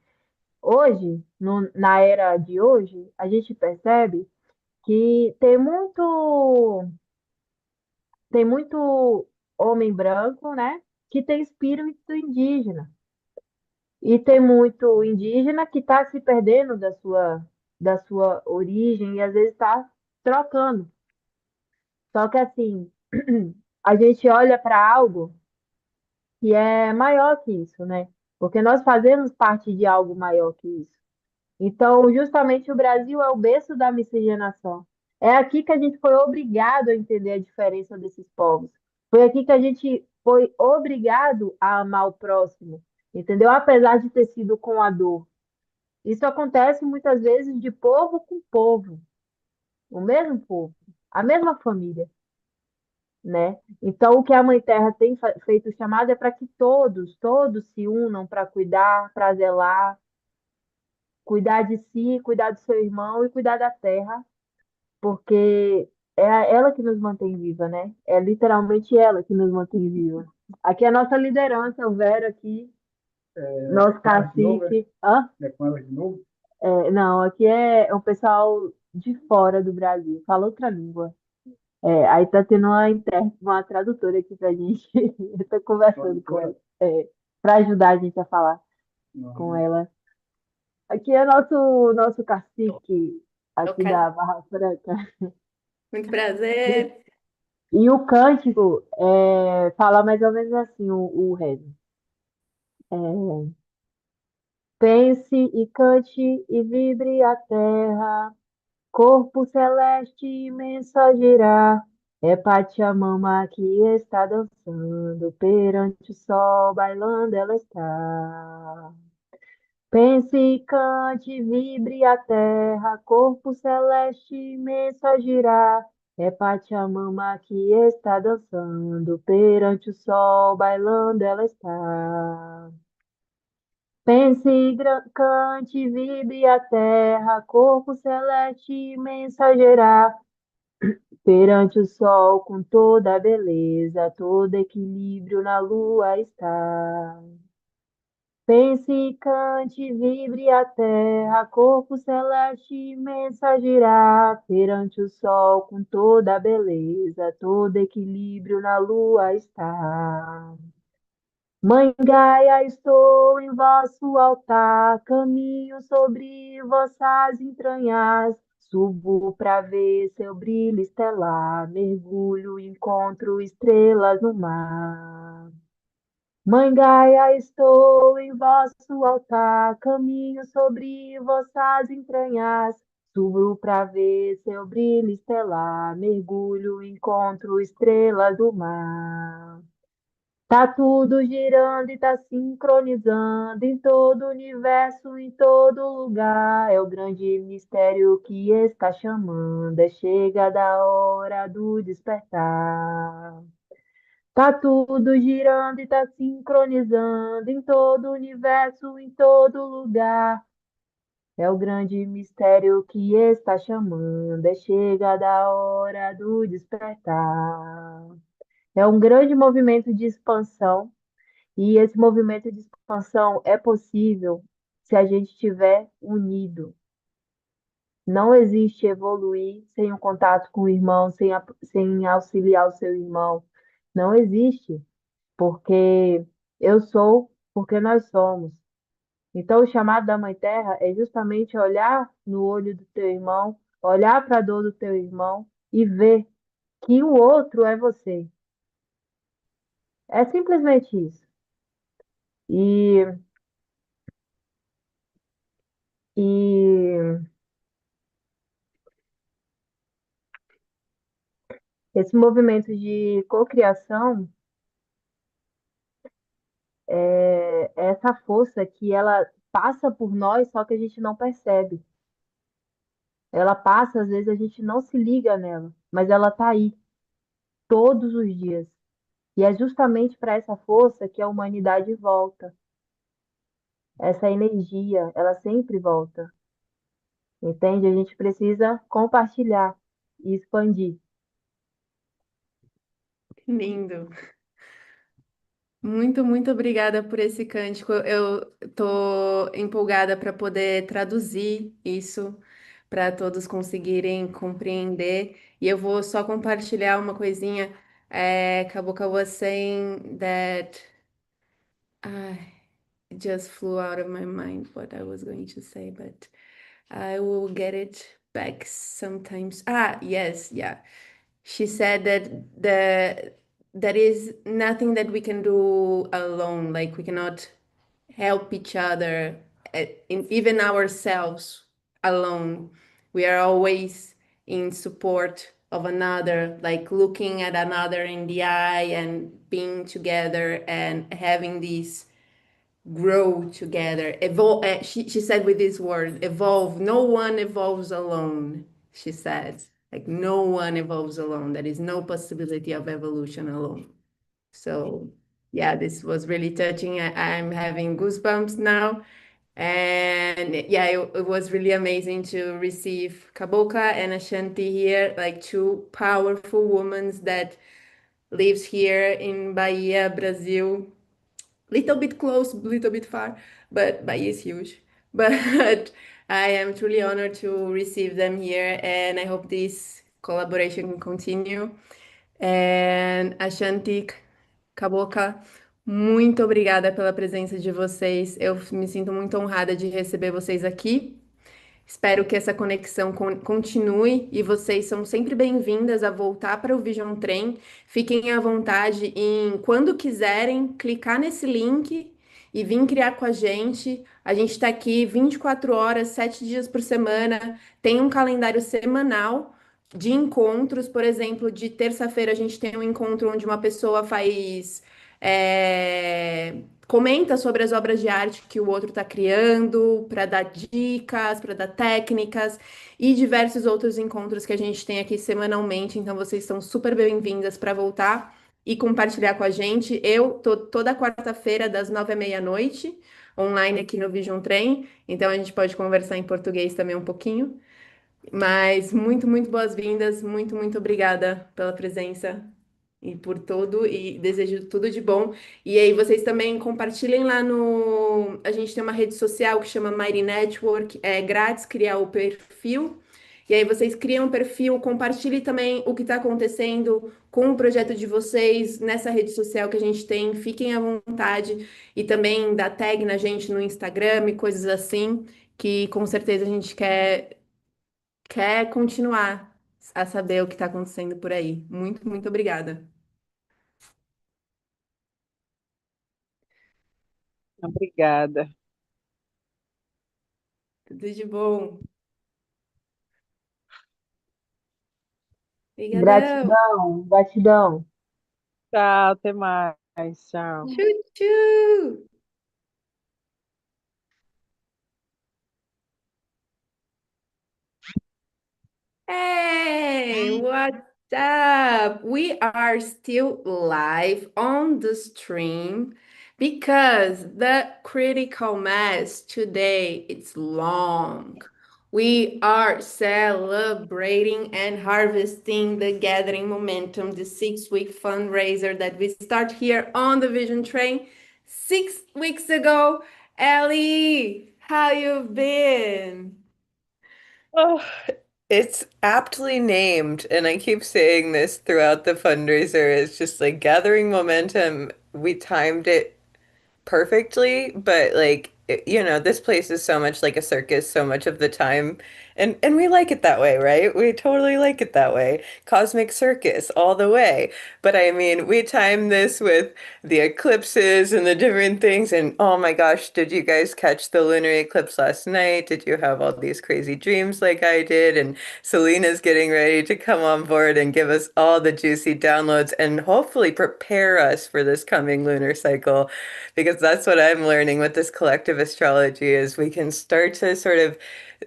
Speaker 4: hoje, na era de hoje, a gente percebe que tem muito homem branco, né, que tem espírito indígena. E tem muito indígena que está se perdendo da sua origem e às vezes está trocando. Só que assim, a gente olha para algo que é maior que isso, né? Porque nós fazemos parte de algo maior que isso. Então, justamente o Brasil é o berço da miscigenação. É aqui que a gente foi obrigado a entender a diferença desses povos. Foi aqui que a gente foi obrigado a amar o próximo, entendeu? Apesar de ter sido com a dor. Isso acontece muitas vezes de povo com povo, o mesmo povo, a mesma família, né? Então, o que a Mãe Terra tem feito o chamado é para que todos se unam para cuidar, para zelar, cuidar de si, cuidar do seu irmão e cuidar da terra, porque é ela que nos mantém viva, né? É literalmente ela que nos mantém viva. Aqui é a nossa liderança, o Vero aqui, nosso cacique. Hã? É com ela de novo? Não, aqui é um pessoal de fora do Brasil, fala outra língua. Aí tá tendo uma tradutora aqui pra gente. Eu tô conversando com ela, pra ajudar a gente a falar com ela. Aqui é nosso cacique aqui
Speaker 1: ok.
Speaker 4: da Barra Franca.
Speaker 1: Muito prazer.
Speaker 4: E o cântico fala mais ou menos assim, o rezo. É, pense e cante e vibre a terra, corpo celeste imenso a girar. É Pachamama que está dançando, perante o sol, bailando ela está. Pense e cante, vibre a terra, corpo celeste imenso a girar. É Pachamama que está dançando, perante o sol, bailando ela está. Cante, vibre a terra, corpo celeste mensagear, perante o sol com toda a beleza, todo equilíbrio na lua está. Cante, vibre a terra, corpo celeste mensagear, perante o sol com toda a beleza, todo equilíbrio na lua está. Mãe Gaia, estou em vosso altar, caminho sobre vossas entranhas, subo para ver seu brilho estelar, mergulho, encontro estrelas no mar. Mãe Gaia, estou em vosso altar, caminho sobre vossas entranhas, subo para ver seu brilho estelar, mergulho, encontro estrelas do mar. Tá tudo girando e tá sincronizando em todo o universo, em todo lugar. É o grande mistério que está chamando. É chega da hora do despertar. Tá tudo girando e tá sincronizando em todo o universo, em todo lugar. É o grande mistério que está chamando. É chega da hora do despertar. É um grande movimento de expansão e esse movimento de expansão é possível se a gente estiver unido. Não existe evoluir sem o contato com o irmão, sem auxiliar o seu irmão. Não existe, porque eu sou, porque nós somos. Então, o chamado da Mãe Terra é justamente olhar no olho do teu irmão, olhar para a dor do teu irmão e ver que o outro é você. É simplesmente isso. E, e esse movimento de cocriação é essa força que ela passa por nós, só que a gente não percebe. Ela passa, às vezes a gente não se liga nela, mas ela está aí todos os dias. E é justamente para essa força que a humanidade volta. Essa energia, ela sempre volta. Entende? A gente precisa compartilhar e expandir.
Speaker 1: Lindo. Muito, muito obrigada por esse cântico. Eu tô empolgada para poder traduzir isso para todos conseguirem compreender. E eu vou só compartilhar uma coisinha. Kabuka was saying that it just flew out of my mind what I was going to say, but I will get it back sometimes. Yes, yeah. She said that there is nothing that we can do alone. Like we cannot help each other, even ourselves alone. We are always in support of another, like looking at another in the eye and being together and having this grow together. Evolve. She said with this word, evolve. No one evolves alone. She said, like no one evolves alone. There is no possibility of evolution alone. So yeah, this was really touching. I'm having goosebumps now. And yeah, it was really amazing to receive Kaboka and Ashanti here, like two powerful women that lives here in Bahia, Brazil, little bit close, little bit far, but Bahia is huge. But I am truly honored to receive them here, and I hope this collaboration can continue. And Ashanti, Kaboka, muito obrigada pela presença de vocês. Eu me sinto muito honrada de receber vocês aqui. Espero que essa conexão continue e vocês são sempre bem-vindas a voltar para o Vision Trem. Fiquem à vontade em, quando quiserem, clicar nesse link e vir criar com a gente. A gente está aqui 24 horas, 7 dias por semana. Tem um calendário semanal de encontros. Por exemplo, de terça-feira a gente tem um encontro onde uma pessoa faz. Comenta sobre as obras de arte que o outro está criando, para dar dicas, para dar técnicas e diversos outros encontros que a gente tem aqui semanalmente. Então, vocês são super bem-vindas para voltar. e compartilhar com a gente. Eu tô toda quarta-feira, das 9h à meia-noite, online aqui no Vision Train, então a gente pode conversar em português também um pouquinho. Mas muito, muito boas-vindas, muito, muito obrigada pela presença e por tudo, e desejo tudo de bom. E aí, vocês também compartilhem lá no. A gente tem uma rede social que chama Mighty Network, é grátis criar o perfil. E aí, vocês criam o perfil, compartilhem também o que está acontecendo com o projeto de vocês nessa rede social que a gente tem. Fiquem à vontade e também dá tag na gente no Instagram e coisas assim, que com certeza a gente quer continuar a saber o que está acontecendo por aí. Muito, muito obrigada.
Speaker 3: Obrigada.
Speaker 1: Tudo de bom. Obrigadão.
Speaker 4: Gratidão, gratidão.
Speaker 3: Tchau, até mais. Tchau.
Speaker 1: Tchau. Hey, what's up? We are still live on the stream because the critical mass today it's long. We are celebrating and harvesting the gathering momentum, the 6-week fundraiser that we start here on the Vision Train 6 weeks ago. Ellie, how you been?
Speaker 2: Oh, it's aptly named, and I keep saying this throughout the fundraiser. It's just like gathering momentum. We timed it perfectly, but like this place is so much like a circus so much of the time. And we like it that way, right? We totally like it that way. Cosmic circus all the way. But I mean, we timed this with the eclipses and the different things. And oh my gosh, did you guys catch the lunar eclipse last night? Did you have all these crazy dreams like I did? And Selena's getting ready to come on board and give us all the juicy downloads and hopefully prepare us for this coming lunar cycle, because that's what I'm learning with this collective astrology is we can start to sort of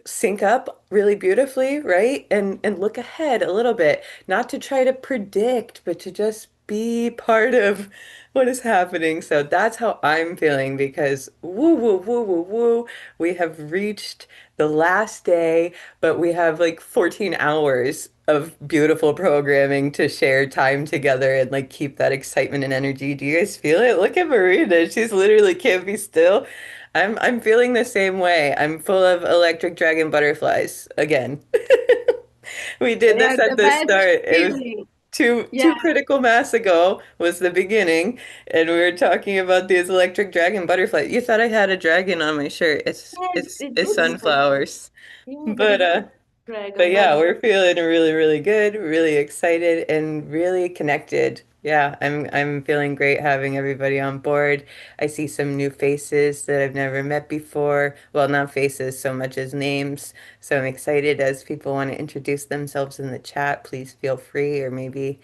Speaker 2: sync up really beautifully, right? And look ahead a little bit, not to try to predict, but to just be part of what is happening. So that's how I'm feeling because woo woo woo woo woo, we have reached the last day, but we have like 14 hours of beautiful programming to share time together and like keep that excitement and energy. Do you guys feel it? Look at Marina. She's literally can't be still. I'm feeling the same way. I'm full of electric dragon butterflies again. We did
Speaker 1: They
Speaker 2: this
Speaker 1: are
Speaker 2: at
Speaker 1: the
Speaker 2: the
Speaker 1: best
Speaker 2: start. It was
Speaker 1: feeling.
Speaker 2: two
Speaker 1: Yeah,
Speaker 2: critical mass ago was the beginning, and we were talking about these electric dragon butterflies. You thought I had a dragon on my shirt. It's
Speaker 1: yes,
Speaker 2: it's
Speaker 1: it
Speaker 2: it's
Speaker 1: looks like.
Speaker 2: sunflowers.
Speaker 1: Yeah, but
Speaker 2: But
Speaker 1: it's
Speaker 2: uh but
Speaker 1: dragon,
Speaker 2: yeah,
Speaker 1: but
Speaker 2: we're feeling really, really good, really excited, and really connected. Yeah, I'm feeling great having everybody on board. I see some new faces that I've never met before. Well, not faces so much as names. So I'm excited as people want to introduce themselves in the chat. Please feel free, or maybe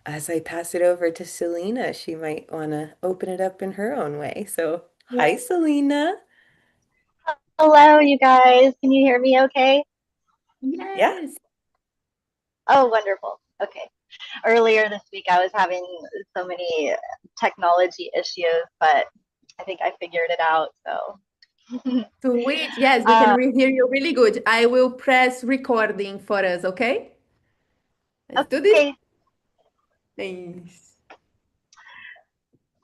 Speaker 2: as I pass it over to Selena, she might want to open it up in her own way. So, hi, Selena.
Speaker 5: Hello, you guys. Can you hear me okay?
Speaker 2: Yeah.
Speaker 1: yes.
Speaker 5: Oh, wonderful. Okay. Earlier this week, I was having so many technology issues, but I think I figured it out. So,
Speaker 1: Sweet. Yes, we can
Speaker 5: uh,
Speaker 1: hear you really good. I will press recording for us, okay? Let's do this.
Speaker 5: okay.
Speaker 1: Nice.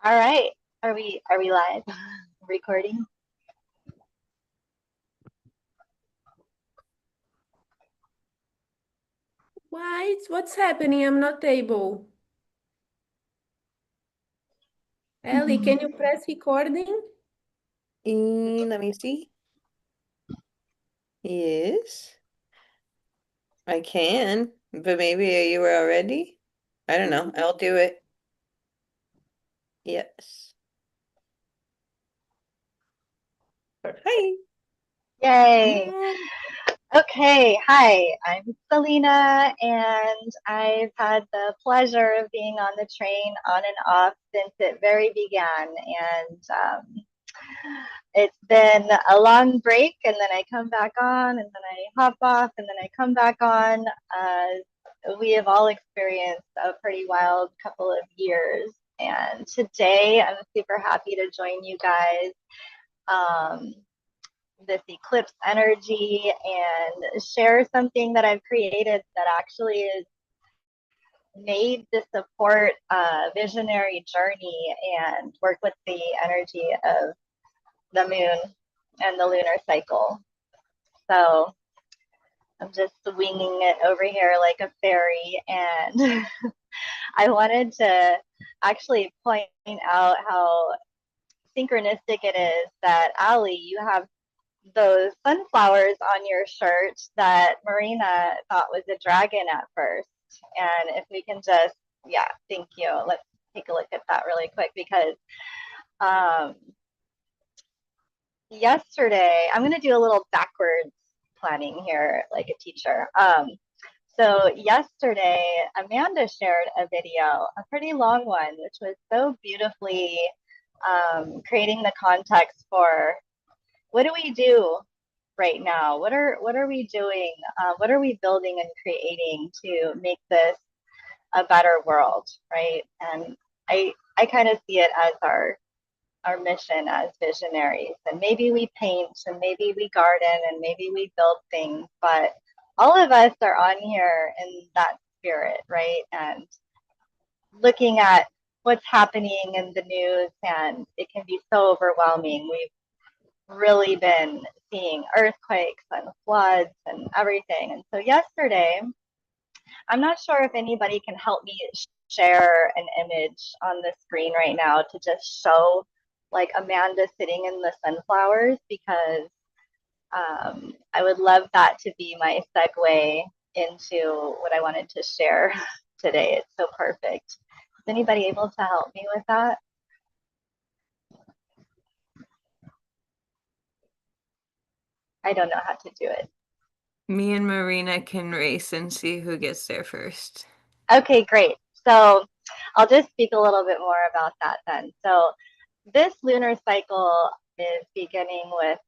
Speaker 5: All right. Are we live? Recording?
Speaker 1: Why? What's happening? I'm not able. Ellie, can you press recording?
Speaker 2: Let me see. Yes. I can, but maybe you were already. I don't know. I'll do it. Yes.
Speaker 1: Perfect.
Speaker 2: Hi.
Speaker 5: Yay.
Speaker 1: Yeah.
Speaker 5: Okay. Hi, I'm Selena, and I've had the pleasure of being on the train on and off since it very began. And it's been a long break, and then I come back on, and then I hop off, and then I come back on. we have all experienced a pretty wild couple of years. And today I'm super happy to join you guys. This eclipse energy and share something that I've created that actually is made to support a visionary journey and work with the energy of the moon and the lunar cycle. So I'm just winging it over here like a fairy. And I wanted to actually point out how synchronistic it is that Ali, you have those sunflowers on your shirt that Marina thought was a dragon at first. And if we can just, yeah, thank you. Let's take a look at that really quick because yesterday, I'm going to do a little backwards planning here, like a teacher. So yesterday, Amanda shared a video, a pretty long one, which was so beautifully creating the context for what do we do right now? What are we doing? What are we building and creating to make this a better world, right? And I kind of see it as our mission as visionaries. And maybe we paint and maybe we garden and maybe we build things, but all of us are on here in that spirit, right? And looking at what's happening in the news, and it can be so overwhelming. We've really been seeing earthquakes and floods and everything. And so yesterday, I'm not sure if anybody can help me share an image on the screen right now to just show like Amanda sitting in the sunflowers, because I would love that to be my segue into what I wanted to share today. It's so perfect. Is anybody able to help me with that? I don't know how to do it.
Speaker 2: Me and Marina can race and see who gets there first.
Speaker 5: Okay, great. So I'll just speak a little bit more about that then. So this lunar cycle is beginning with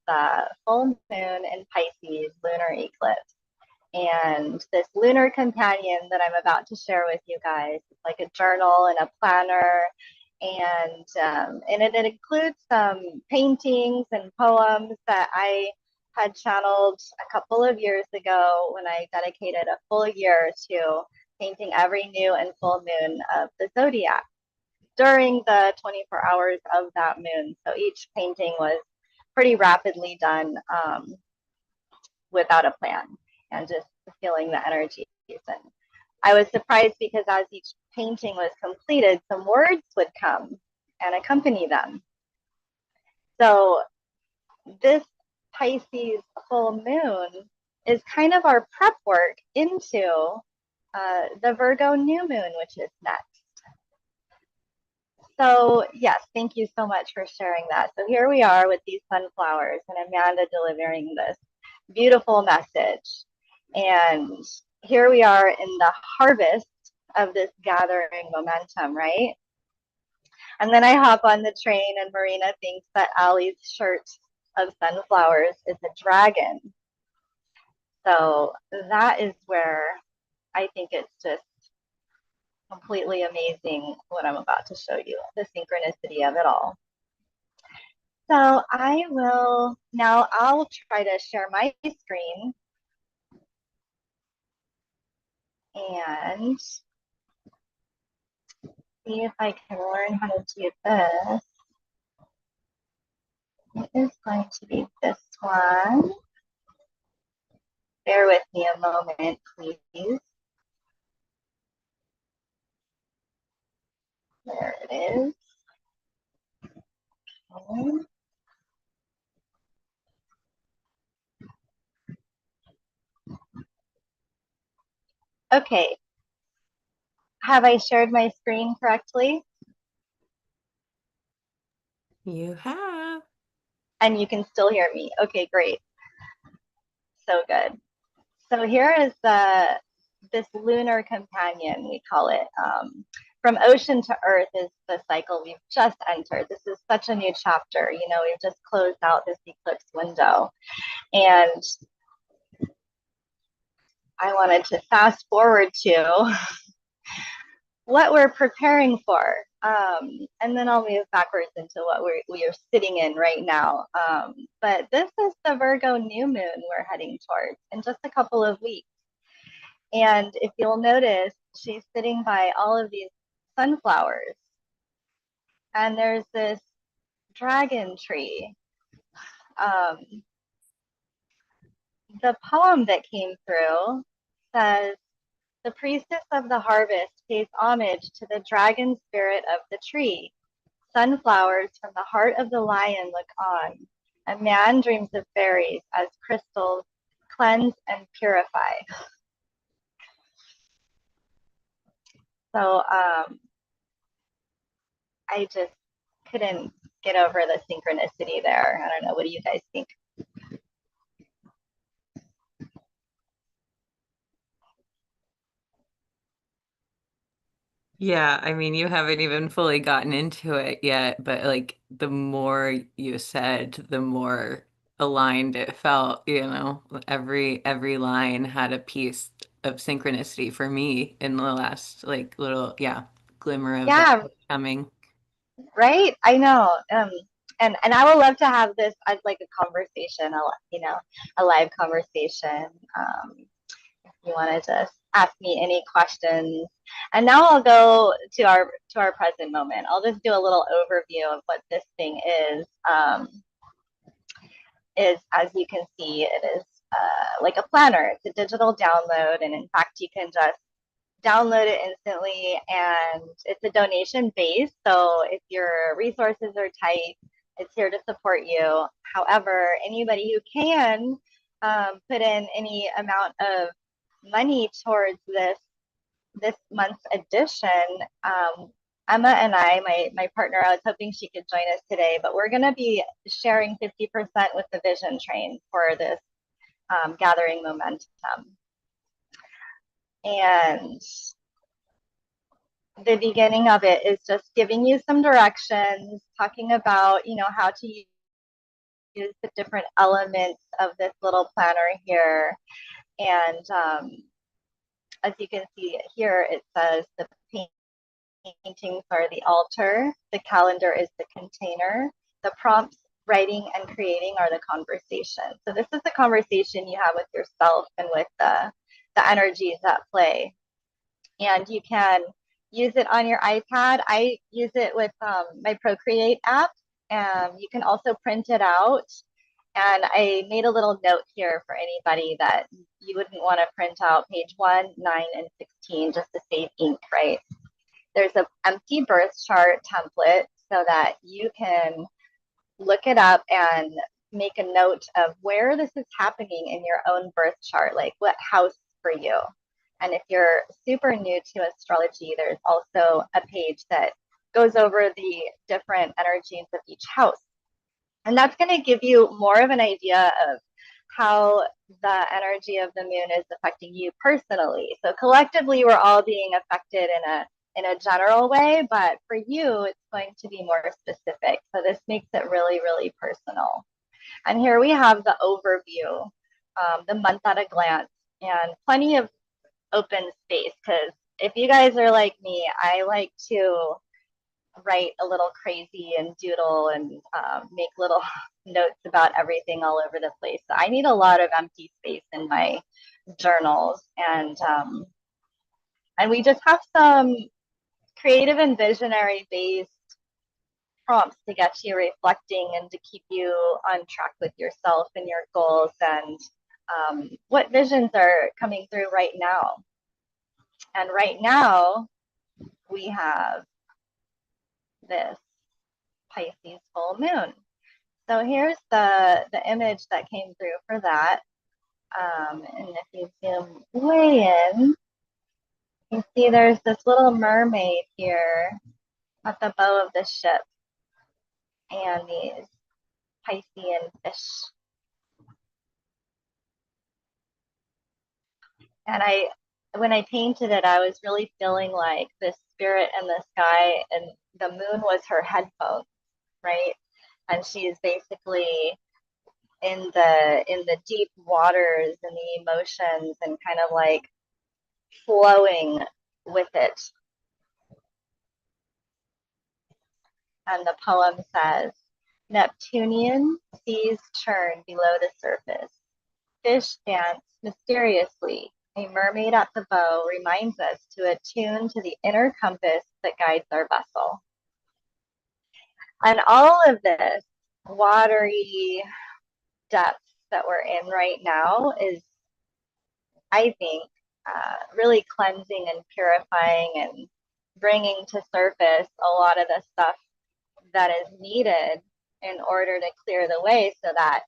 Speaker 5: full moon in Pisces, lunar eclipse. And this lunar companion that I'm about to share with you guys, it's like a journal and a planner. And it includes some paintings and poems that I had channeled a couple of years ago when I dedicated a full year to painting every new and full moon of the zodiac during the 24 hours of that moon. So each painting was pretty rapidly done without a plan and just feeling the energies. And I was surprised because as each painting was completed, some words would come and accompany them. So this Pisces full moon is kind of our prep work into the Virgo new moon, which is next. So yes, thank you so much for sharing that. So here we are with these sunflowers and Amanda delivering this beautiful message. And here we are in the harvest of this gathering momentum, right? And then I hop on the train and Marina thinks that Ali's shirt of sunflowers is a dragon. So that is where I think it's just completely amazing what I'm about to show you, the synchronicity of it all. So I'll try to share my screen and see if I can learn how to do this. It is going to be this one. Bear with me a moment, please. There it is. Okay. Have I shared my screen correctly?
Speaker 2: You have.
Speaker 5: And you can still hear me. Okay, great. So good. So here is this lunar companion, we call it. From ocean to earth is the cycle we've just entered. This is such a new chapter. You know, we've just closed out this eclipse window. And I wanted to fast forward to what we're preparing for. And then I'll move backwards into what we are sitting in right now. But this is the Virgo new moon we're heading towards in just a couple of weeks. And if you'll notice, she's sitting by all of these sunflowers. And there's this dragon tree. The poem that came through says, the priestess of the harvest pays homage to the dragon spirit of the tree. Sunflowers from the heart of the lion look on. A man dreams of fairies as crystals cleanse and purify. So I just couldn't get over the synchronicity there. I don't know. What do you guys think?
Speaker 2: Yeah, I mean, you haven't even fully gotten into it yet, but like the more you said, the more aligned it felt, you know. Every line had a piece of synchronicity for me in the last like little, yeah, glimmer of
Speaker 5: Yeah,
Speaker 2: coming.
Speaker 5: right. I know. And I would love to have this as like a conversation, a live conversation. You want to just ask me any questions. And now I'll go to our present moment. I'll just do a little overview of what this thing is. Is, as you can see, it is like a planner. It's a digital download, and in fact, you can just download it instantly, and it's a donation base. So if your resources are tight, it's here to support you. However, anybody who can put in any amount of money towards this month's edition, Emma and I, my partner, I was hoping she could join us today, but we're going to be sharing 50% with the Vision Train for this gathering momentum. And the beginning of it is just giving you some directions, talking about, how to use the different elements of this little planner here. And as you can see here, it says the paintings are the altar, the calendar is the container, the prompts, writing and creating are the conversation. So this is the conversation you have with yourself and with the energies at play. And you can use it on your iPad. I use it with my Procreate app. You can also print it out. And I made a little note here for anybody that you wouldn't want to print out page 1, 9, and 16 just to save ink, right? There's an empty birth chart template so that you can look it up and make a note of where this is happening in your own birth chart, like what house for you. And if you're super new to astrology, there's also a page that goes over the different energies of each house. And that's going to give you more of an idea of how the energy of the moon is affecting you personally. So collectively, we're all being affected in a general way, but for you, it's going to be more specific. So this makes it really, really personal. And here we have the overview, the month at a glance, and plenty of open space, because if you guys are like me, I like to write a little crazy and doodle and make little notes about everything all over the place. So I need a lot of empty space in my journals, and we just have some creative and visionary based prompts to get you reflecting and to keep you on track with yourself and your goals and what visions are coming through right now. And right now we have this Pisces full moon. So here's the image that came through for that. And if you zoom way in, you see there's this little mermaid here at the bow of the ship and these Piscean fish. And when I painted it, I was really feeling like the spirit in the sky, and the moon was her headphones, right? And she's basically in the deep waters and the emotions and kind of like flowing with it. And the poem says, Neptunian seas churn below the surface. Fish dance mysteriously. A mermaid at the bow reminds us to attune to the inner compass that guides our vessel. And all of this watery depth that we're in right now is, I think, really cleansing and purifying and bringing to surface a lot of the stuff that is needed in order to clear the way so that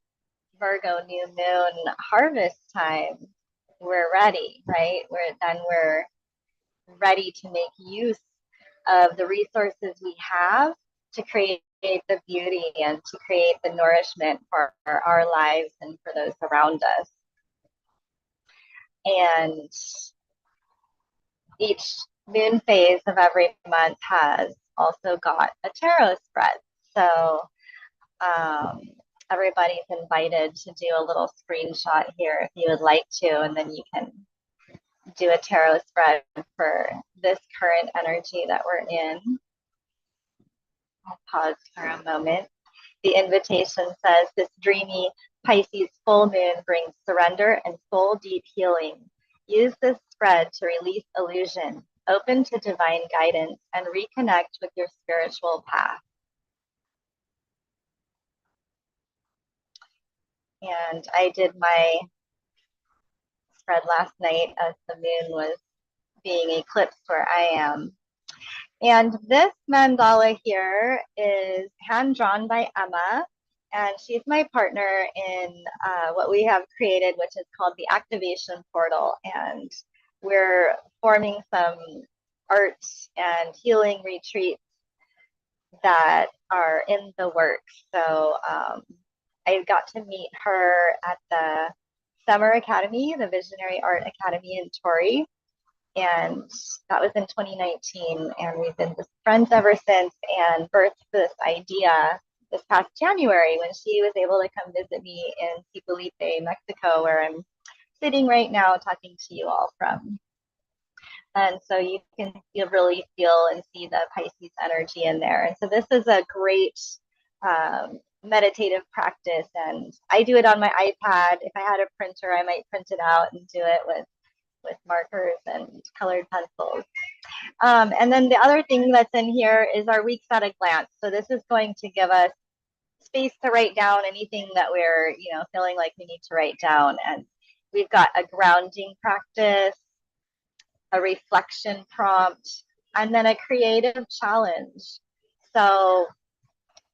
Speaker 5: Virgo new moon harvest time, we're ready, right? We're ready to make use of the resources we have to create the beauty and to create the nourishment for our lives and for those around us. And each moon phase of every month has also got a tarot spread. So everybody's invited to do a little screenshot here if you would like to, and then you can do a tarot spread for this current energy that we're in. I'll pause for a moment. The invitation says, this dreamy Pisces full moon brings surrender and soul deep healing. Use this spread to release illusion, open to divine guidance, and reconnect with your spiritual path. And I did my spread last night as the moon was being eclipsed where I am. And this mandala here is hand drawn by Emma, and she's my partner in what we have created, which is called the Activation Portal. And we're forming some art and healing retreats that are in the works. So I got to meet her at the Summer Academy, the Visionary Art Academy in Torrey. And that was in 2019. And we've been friends ever since, and birthed this idea this past January when she was able to come visit me in Cipolite, Mexico, where I'm sitting right now talking to you all from. And so you can really feel and see the Pisces energy in there. And so this is a great meditative practice. And I do it on my iPad. If I had a printer, I might print it out and do it with markers and colored pencils. And then the other thing that's in here is our weeks at a glance. So this is going to give us space to write down anything that we're, feeling like we need to write down. And we've got a grounding practice, a reflection prompt, and then a creative challenge. So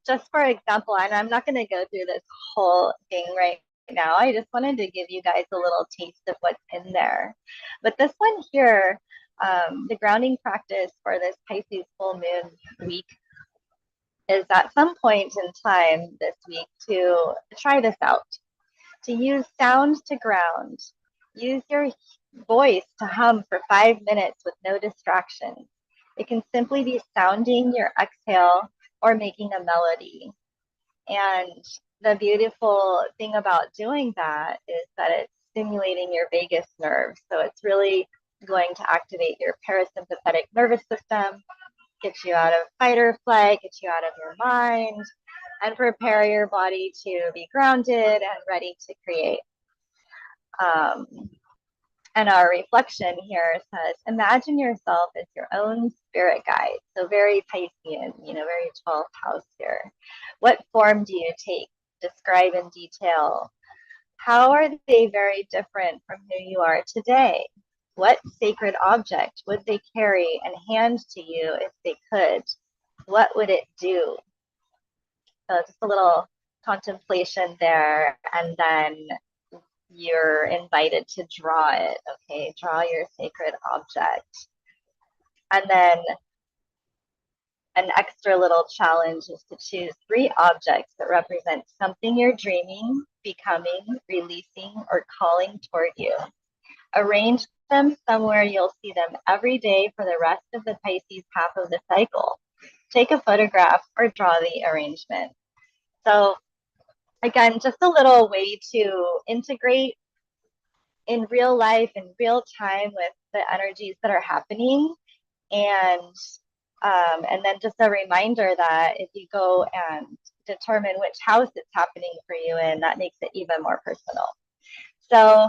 Speaker 5: just for example, and I'm not going to go through this whole thing right now. I just wanted to give you guys a little taste of what's in there. But this one here, the grounding practice for this Pisces full moon week is at some point in time this week to try this out, to use sound to ground. Use your voice to hum for 5 minutes with no distractions. It can simply be sounding your exhale or making a melody. And the beautiful thing about doing that is that it's stimulating your vagus nerve. So it's really going to activate your parasympathetic nervous system, get you out of fight or flight, get you out of your mind, and prepare your body to be grounded and ready to create. And our reflection here says, imagine yourself as your own spirit guide. So very Piscean, very 12th house here. What form do you take? Describe in detail. How are they very different from who you are today? What sacred object would they carry and hand to you if they could? What would it do? So just a little contemplation there, and then you're invited to draw it. Okay, draw your sacred object. And then an extra little challenge is to choose 3 objects that represent something you're dreaming, becoming, releasing, or calling toward you. Arrange them somewhere you'll see them every day for the rest of the Pisces half of the cycle. Take a photograph or draw the arrangement. So again, just a little way to integrate in real life, in real time with the energies that are happening. And and then just a reminder that if you go and determine which house it's happening for you in, that makes it even more personal. So,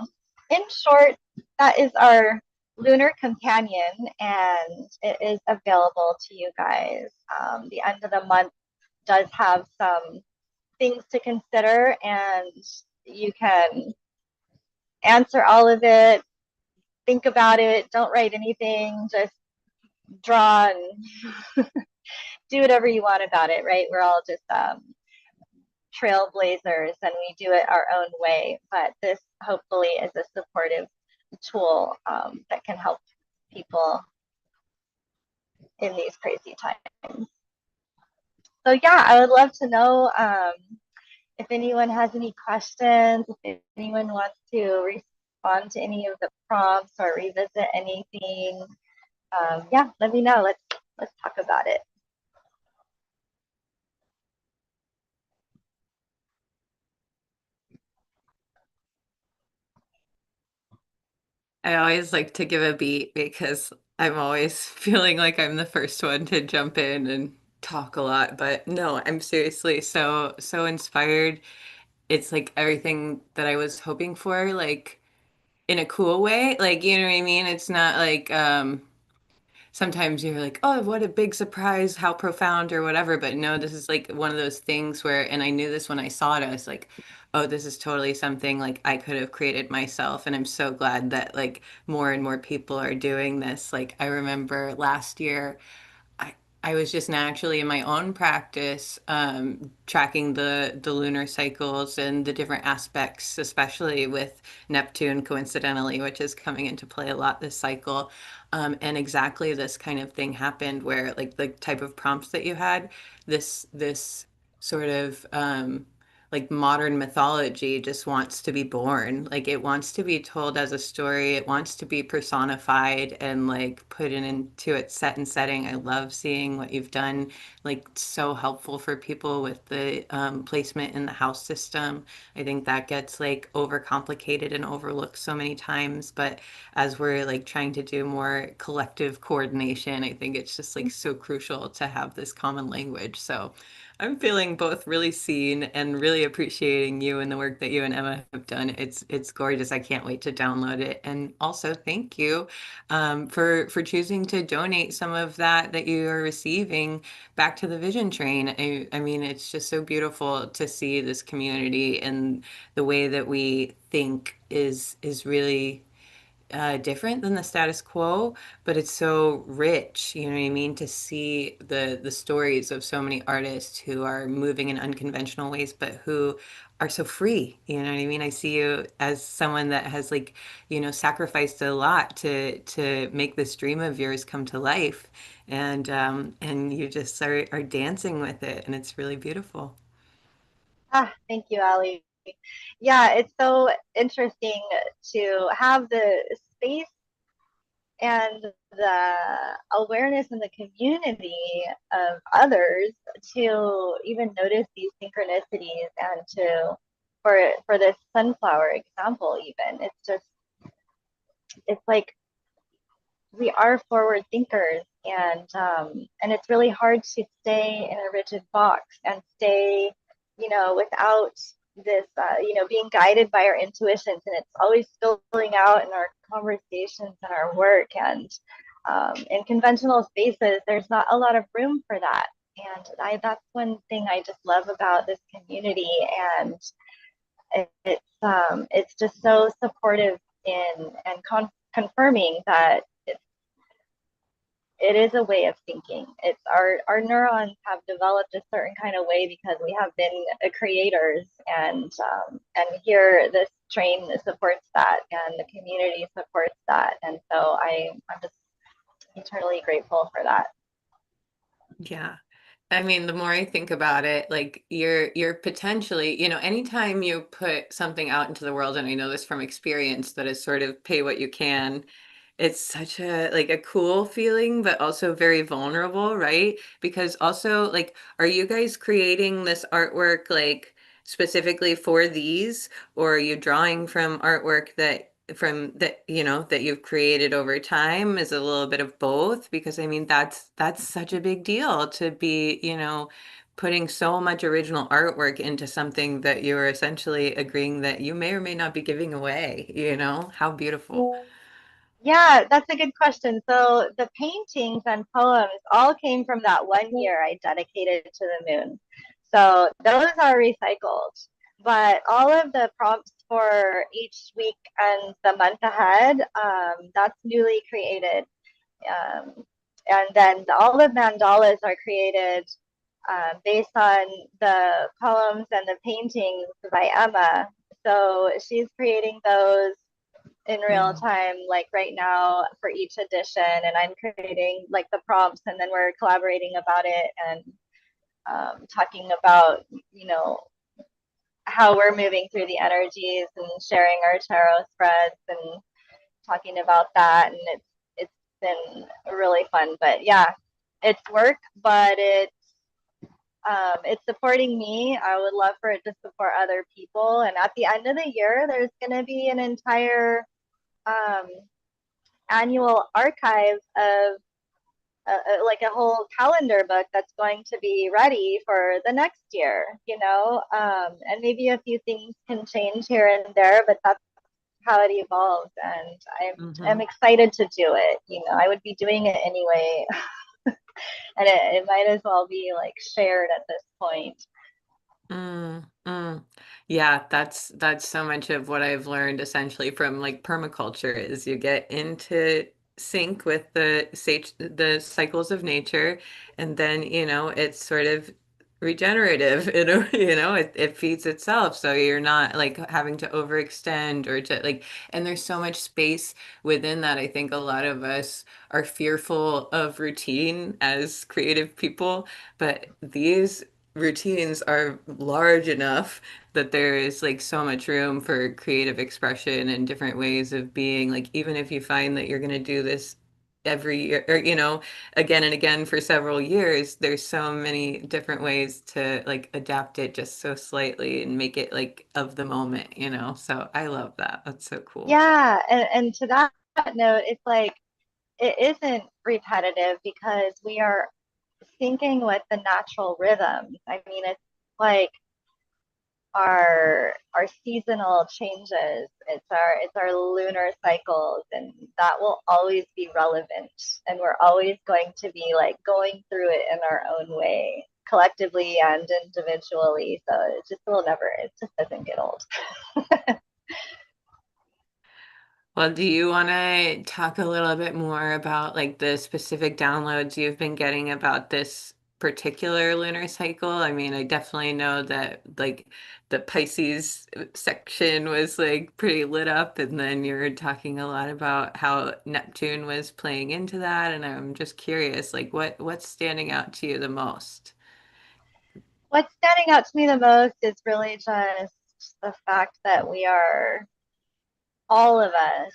Speaker 5: in short, that is our lunar companion, and it is available to you guys. The end of the month does have some things to consider, and you can answer all of it, think about it, don't write anything, just draw and do whatever you want about it, right? We're all just trailblazers and we do it our own way. But this hopefully is a supportive tool that can help people in these crazy times. So, yeah, I would love to know if anyone has any questions, if anyone wants to respond to any of the prompts or revisit anything. Yeah, let me know. Let's talk about it.
Speaker 2: I always like to give a beat because I'm always feeling like I'm the first one to jump in and talk a lot. But no, I'm seriously so inspired. It's like everything that I was hoping for, like in a cool way. Like, you know what I mean? It's not like sometimes you're like, oh, what a big surprise, how profound or whatever. But no, this is like one of those things where, and I knew this when I saw it, I was like, oh, this is totally something like I could have created myself. And I'm so glad that like more and more people are doing this. Like I remember last year, I I was just naturally in my own practice, tracking the lunar cycles and the different aspects, especially with Neptune, coincidentally, which is coming into play a lot this cycle. And exactly this kind of thing happened where, like the type of prompts that you had, this sort of like modern mythology just wants to be born. Like it wants to be told as a story. It wants to be personified and like put into its set and setting. I love seeing what you've done. Like so helpful for people with the placement in the house system. I think that gets like overcomplicated and overlooked so many times. But as we're like trying to do more collective coordination, I think it's just like so crucial to have this common language. So I'm feeling both really seen and really appreciating you and the work that you and Emma have done. It's gorgeous. I can't wait to download it. And also thank you for choosing to donate some of that you are receiving back to the Vision Train. I mean, it's just so beautiful to see this community and the way that we think is really different than the status quo, but it's so rich, you know what I mean, to see the stories of so many artists who are moving in unconventional ways, but who are so free. You know what I mean? I see you as someone that has like, you know, sacrificed a lot to make this dream of yours come to life. And you just are dancing with it, and it's really beautiful.
Speaker 5: Thank you, Ali. Yeah, it's so interesting to have the space and the awareness in the community of others to even notice these synchronicities and to for this sunflower example even it's like we are forward thinkers and it's really hard to stay in a rigid box and stay without this being guided by our intuitions, and it's always spilling out in our conversations and our work, and in conventional spaces there's not a lot of room for that. And that's one thing I just love about this community, and it's just so supportive in and confirming that it is a way of thinking. It's our neurons have developed a certain kind of way because we have been creators, and here this train supports that, and the community supports that, and so I'm just eternally grateful for that.
Speaker 2: Yeah. I mean, the more I think about it, like you're potentially, you know, anytime you put something out into the world, and I know this from experience, that is sort of pay what you can, it's such a like a cool feeling, but also very vulnerable, right? Because also like, are you guys creating this artwork like specifically for these, or are you drawing from artwork that that you've created over time? Is it a little bit of both? Because I mean that's such a big deal to be, putting so much original artwork into something that you're essentially agreeing that you may or may not be giving away, How beautiful.
Speaker 5: Yeah, that's a good question. So the paintings and poems all came from that one year I dedicated to the moon. So those are recycled. But all of the prompts for each week and the month ahead, that's newly created. Um, and then all the mandalas are created based on the poems and the paintings by Emma. So she's creating those in real
Speaker 2: Mm,
Speaker 5: time, like right now for each edition, and I'm creating like the prompts, and then we're collaborating about it and talking about, you know, how we're moving through the energies and sharing our tarot spreads and talking about that, and it's been really fun. But yeah, it's work, but it's supporting me. I would love for it to support other people. And at the end of the year, there's going to be an entire um, annual archive of like a whole calendar book that's going to be ready for the next year, you know, and maybe a few things can change here and there, but that's how it evolves. And I'm
Speaker 2: hmm
Speaker 5: excited to do it. You know, I would be doing it anyway, and it might as well be like shared at this point.
Speaker 2: Mm, mm. Yeah, that's so much of what I've learned essentially from like permaculture is you get into sync with the cycles of nature, and then it's sort of regenerative. It feeds itself, so you're not like having to overextend or to like, and there's so much space within that. I think a lot of us are fearful of routine as creative people, but these routines are large enough that there is like so much room for creative expression and different ways of being. Like, even if you find that you're going to do this every year or, again and again for several years, there's so many different ways to like adapt it just so slightly and make it like of the moment. So I love that. That's so cool.
Speaker 5: Yeah, and to that note, it's like it isn't repetitive because we are syncing with the natural rhythms. I mean, it's like our seasonal changes. It's our lunar cycles, and that will always be relevant. And we're always going to be like going through it in our own way, collectively and individually. So it just will never. It just doesn't get old.
Speaker 2: Well, do you want to talk a little bit more about like the specific downloads you've been getting about this particular lunar cycle? I mean, I definitely know that like the Pisces section was like pretty lit up, and then you're talking a lot about how Neptune was playing into that, and I'm just curious, like what's standing out to you the most?
Speaker 5: What's standing out to me the most is really just the fact that we are all of us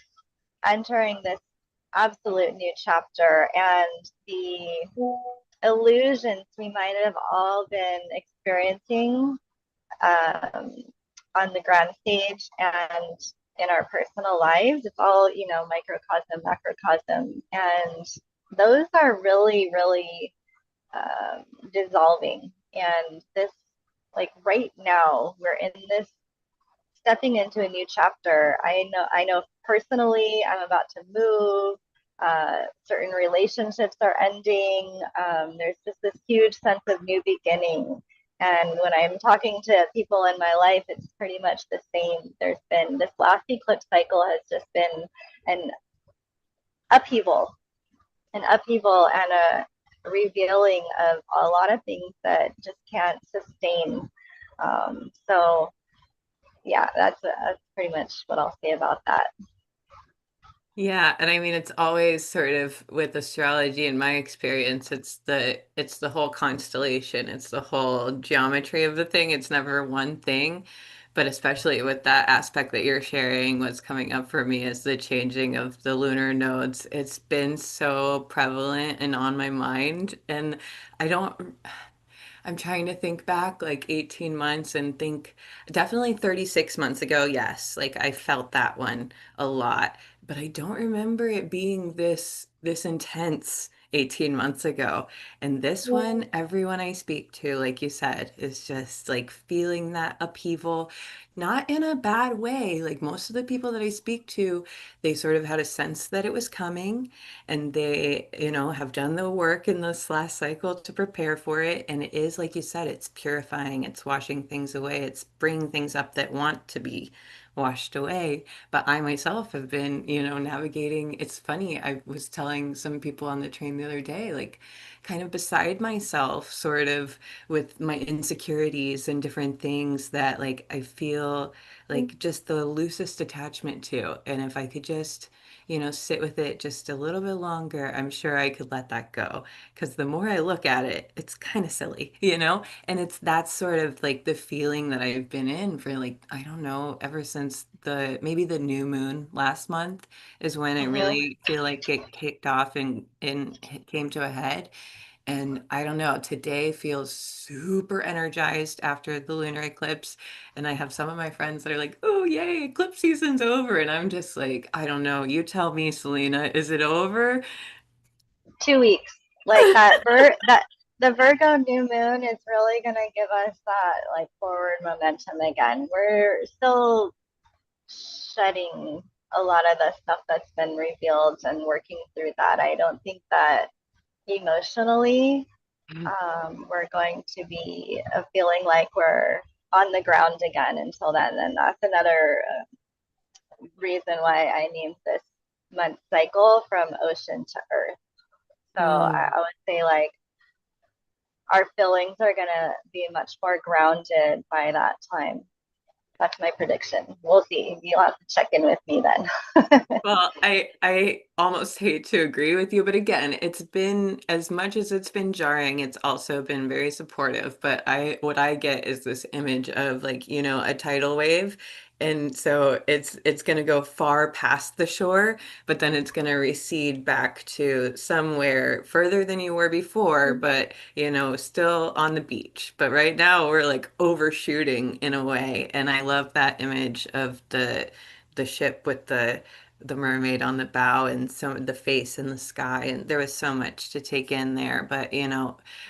Speaker 5: entering this absolute new chapter, and the illusions we might have all been experiencing um, on the grand stage and in our personal lives. It's all, you know, microcosm, macrocosm. And those are really, really dissolving. And this, like right now, we're in this stepping into a new chapter. I know personally I'm about to move. Certain relationships are ending. There's just this huge sense of new beginning. And when I'm talking to people in my life, it's pretty much the same. There's been this last eclipse cycle has just been an upheaval, and a revealing of a lot of things that just can't sustain. So yeah, that's pretty much what I'll say about that.
Speaker 2: Yeah, and I mean it's always sort of with astrology in my experience, it's the whole constellation, it's the whole geometry of the thing. It's never one thing, but especially with that aspect that you're sharing, what's coming up for me is the changing of the lunar nodes. It's been so prevalent and on my mind, and I don't I'm trying to think back like 18 months and think definitely 36 months ago. Yes, like I felt that one a lot, but I don't remember it being this intense 18 months ago. And this one, everyone I speak to, like you said, is just like feeling that upheaval, not in a bad way. Like most of the people that I speak to, they sort of had a sense that it was coming and they, have done the work in this last cycle to prepare for it. And it is, like you said, it's purifying, it's washing things away, it's bringing things up that want to be washed away. But I myself have been, navigating. It's funny, I was telling some people on the train the other day, like kind of beside myself, sort of with my insecurities and different things that like I feel like just the loosest attachment to. And if I could just sit with it just a little bit longer, I'm sure I could let that go. Because the more I look at it, it's kind of silly, And it's that's sort of like the feeling that I've been in for like, I don't know, ever since maybe the new moon last month is when I
Speaker 5: Hmm.
Speaker 2: really feel like it kicked off and it came to a head. And I don't know, today feels super energized after the lunar eclipse. And I have some of my friends that are like, oh, yay, eclipse season's over. And I'm just like, I don't know. You tell me, Selena, is it over?
Speaker 5: 2 weeks, like that the Virgo new moon is really going to give us that like forward momentum again. We're still shedding a lot of the stuff that's been revealed and working through that. I don't think that emotionally we're going to be feeling like we're on the ground again until then. And that's another reason why I named this month cycle from ocean to earth. So I
Speaker 2: Mm.
Speaker 5: would say like our feelings are going to be much more grounded by that time. That's my prediction. We'll see. You'll have to check in with me then.
Speaker 2: Well, I almost hate to agree with you, but again, it's been as much as it's been jarring, it's also been very supportive. But what I get is this image of like, a tidal wave. And so it's going to go far past the shore, but then it's going to recede back to somewhere further than you were before, but still on the beach. But right now we're like overshooting in a way, and I love that image of the ship with the mermaid on the bow and some of the face in the sky, and there was so much to take in there. But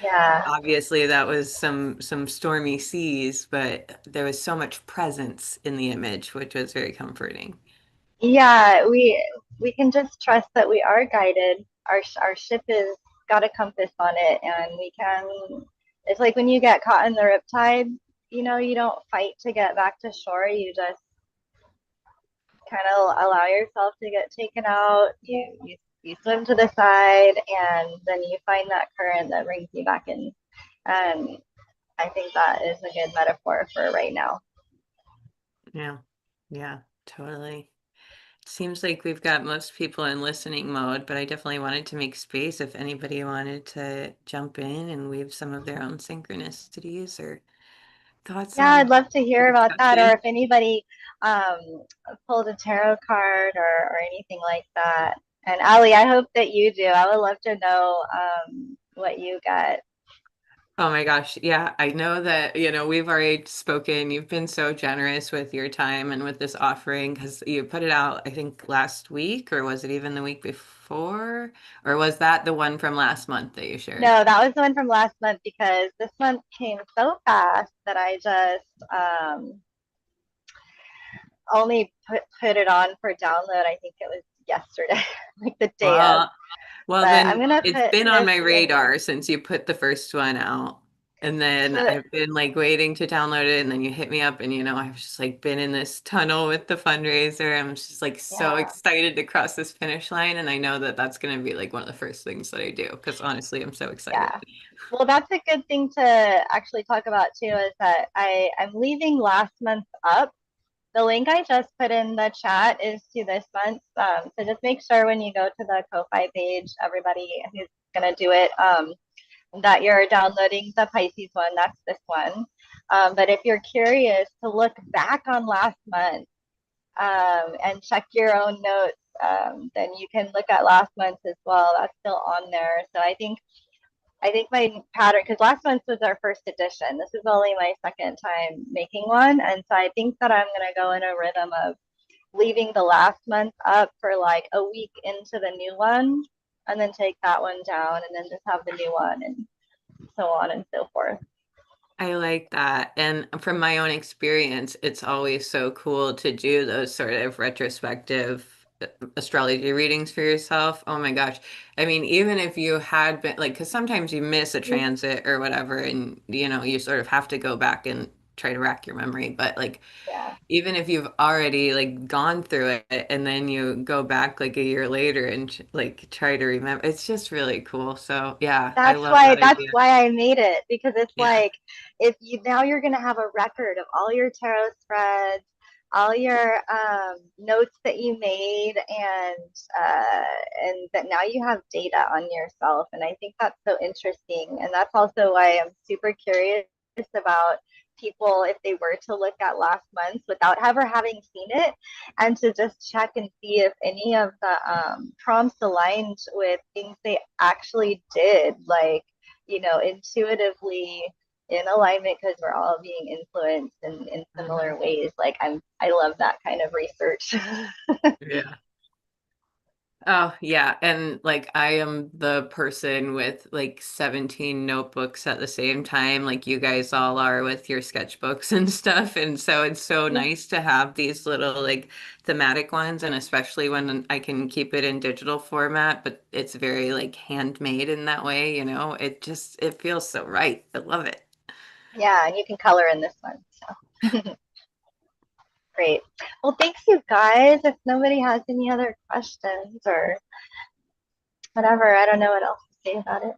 Speaker 5: Yeah.
Speaker 2: obviously that was some stormy seas, but there was so much presence in the image, which was very comforting.
Speaker 5: Yeah, we can just trust that we are guided. Our ship is got a compass on it, and we can. It's like when you get caught in the riptide, you don't fight to get back to shore. You just kind of allow yourself to get taken out. You swim to the side, and then you find that current that brings you back in. And I think that is a good metaphor for right now.
Speaker 2: Yeah, yeah, totally. Seems like we've got most people in listening mode, but I definitely wanted to make space if anybody wanted to jump in and weave some of their own synchronicities or thoughts
Speaker 5: Yeah, I'd
Speaker 2: on
Speaker 5: love to
Speaker 2: the
Speaker 5: hear about that, or
Speaker 2: discussion.
Speaker 5: if anybody um, pulled a tarot card or anything like that. And Ali, I hope that you do. I would love to know what you got.
Speaker 2: Oh my gosh. Yeah, I know that, we've already spoken. You've been so generous with your time and with this offering because you put it out, I think, last week, or was it even the week before? Or was that the one from last month that you shared?
Speaker 5: No, that was the one from last month because this month came so fast that I just only put it on for download. I think it was yesterday, like the day of.
Speaker 2: Well, well,
Speaker 5: But
Speaker 2: then
Speaker 5: I'm gonna
Speaker 2: it's
Speaker 5: put
Speaker 2: been on
Speaker 5: this
Speaker 2: my
Speaker 5: link.
Speaker 2: radar since you put the first one out. And then
Speaker 5: So
Speaker 2: I've been like waiting to download it. And then you hit me up, and I've just like been in this tunnel with the fundraiser. I'm just like so
Speaker 5: yeah,
Speaker 2: excited to cross this finish line. And I know that that's going to be like one of the first things that I do because honestly, I'm so excited.
Speaker 5: yeah. Well, that's a good thing to actually talk about too. Is that I'm leaving last month up. The link I just put in the chat is to this month. So just make sure when you go to the Ko-Fi page, everybody who's gonna do it, that you're downloading the Pisces one. That's this one. But if you're curious to look back on last month and check your own notes, then you can look at last month as well. That's still on there. So I think I think my pattern, because last month was our first edition. This is only my second time making one. And so I think that I'm going to go in a rhythm of leaving the last month up for like a week into the new one, and then take that one down, and then just have the new one, and so on and so forth.
Speaker 2: I like that. And from my own experience, it's always so cool to do those sort of retrospective astrology readings for yourself. Oh my gosh. I mean, even if you had been like, because sometimes you miss a transit or whatever, and you sort of have to go back and try to rack your memory. But like,
Speaker 5: Yeah.
Speaker 2: even if you've already like gone through it and then you go back like a year later and like try to remember, it's just really cool. So yeah, I love that
Speaker 5: That's
Speaker 2: idea.
Speaker 5: why I made it, because it's
Speaker 2: Yeah.
Speaker 5: like, if you now you're going to have a record of all your tarot spreads, all your notes that you made, and that now you have data on yourself. And I think that's so interesting, and that's also why I'm super curious about people, if they were to look at last month's without ever having seen it, and to just check and see if any of the prompts aligned with things they actually did, like, intuitively in alignment, because we're all being influenced in
Speaker 2: Mhm.
Speaker 5: similar ways. Like, I love that kind of research.
Speaker 2: Yeah. Oh, yeah. And like I am the person with like 17 notebooks at the same time, like you guys all are with your sketchbooks and stuff. And so it's so nice to have these little like thematic ones, and especially when I can keep it in digital format, but it's very like handmade in that way, it feels so right. I love it.
Speaker 5: Yeah, and you can color in this one. So great. Well, thanks, you guys. If nobody has any other questions or whatever, I don't know what else to say about it.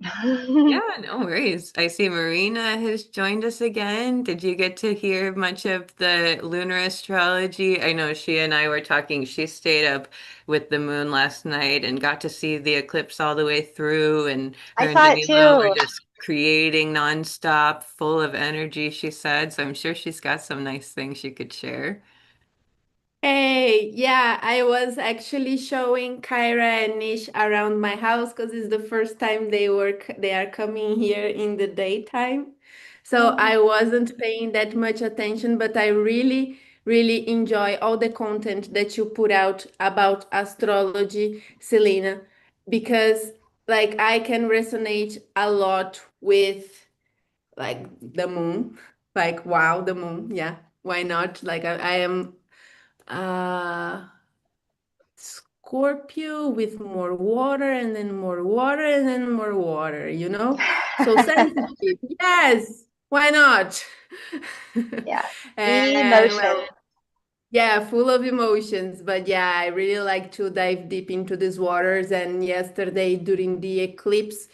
Speaker 2: Yeah, no worries. I see Marina has joined us again. Did you get to hear much of the lunar astrology? I know she and I were talking. She stayed up with the moon last night and got to see the eclipse all the way through. And her
Speaker 5: I
Speaker 2: and
Speaker 5: saw it
Speaker 2: Danilo were
Speaker 5: too.
Speaker 2: just creating nonstop, full of energy, she said. So I'm sure she's got some nice things she could share.
Speaker 1: Hey, yeah, I was actually showing Kyra and Nish around my house because it's the first time they are coming here in the daytime. So
Speaker 5: Oh,
Speaker 1: I wasn't paying that much attention, but I really, really enjoy all the content that you put out about astrology, Selena, because like I can resonate a lot with like the moon. Like, wow, the moon, yeah, why not? Like I am uh Scorpio with more water and then more water and then more water, you know? So sensitive. Yes, why not?
Speaker 5: yeah.
Speaker 1: And
Speaker 5: Emotion.
Speaker 1: well, yeah, full of emotions. But yeah, I really like to dive deep into these waters. And yesterday during the eclipse,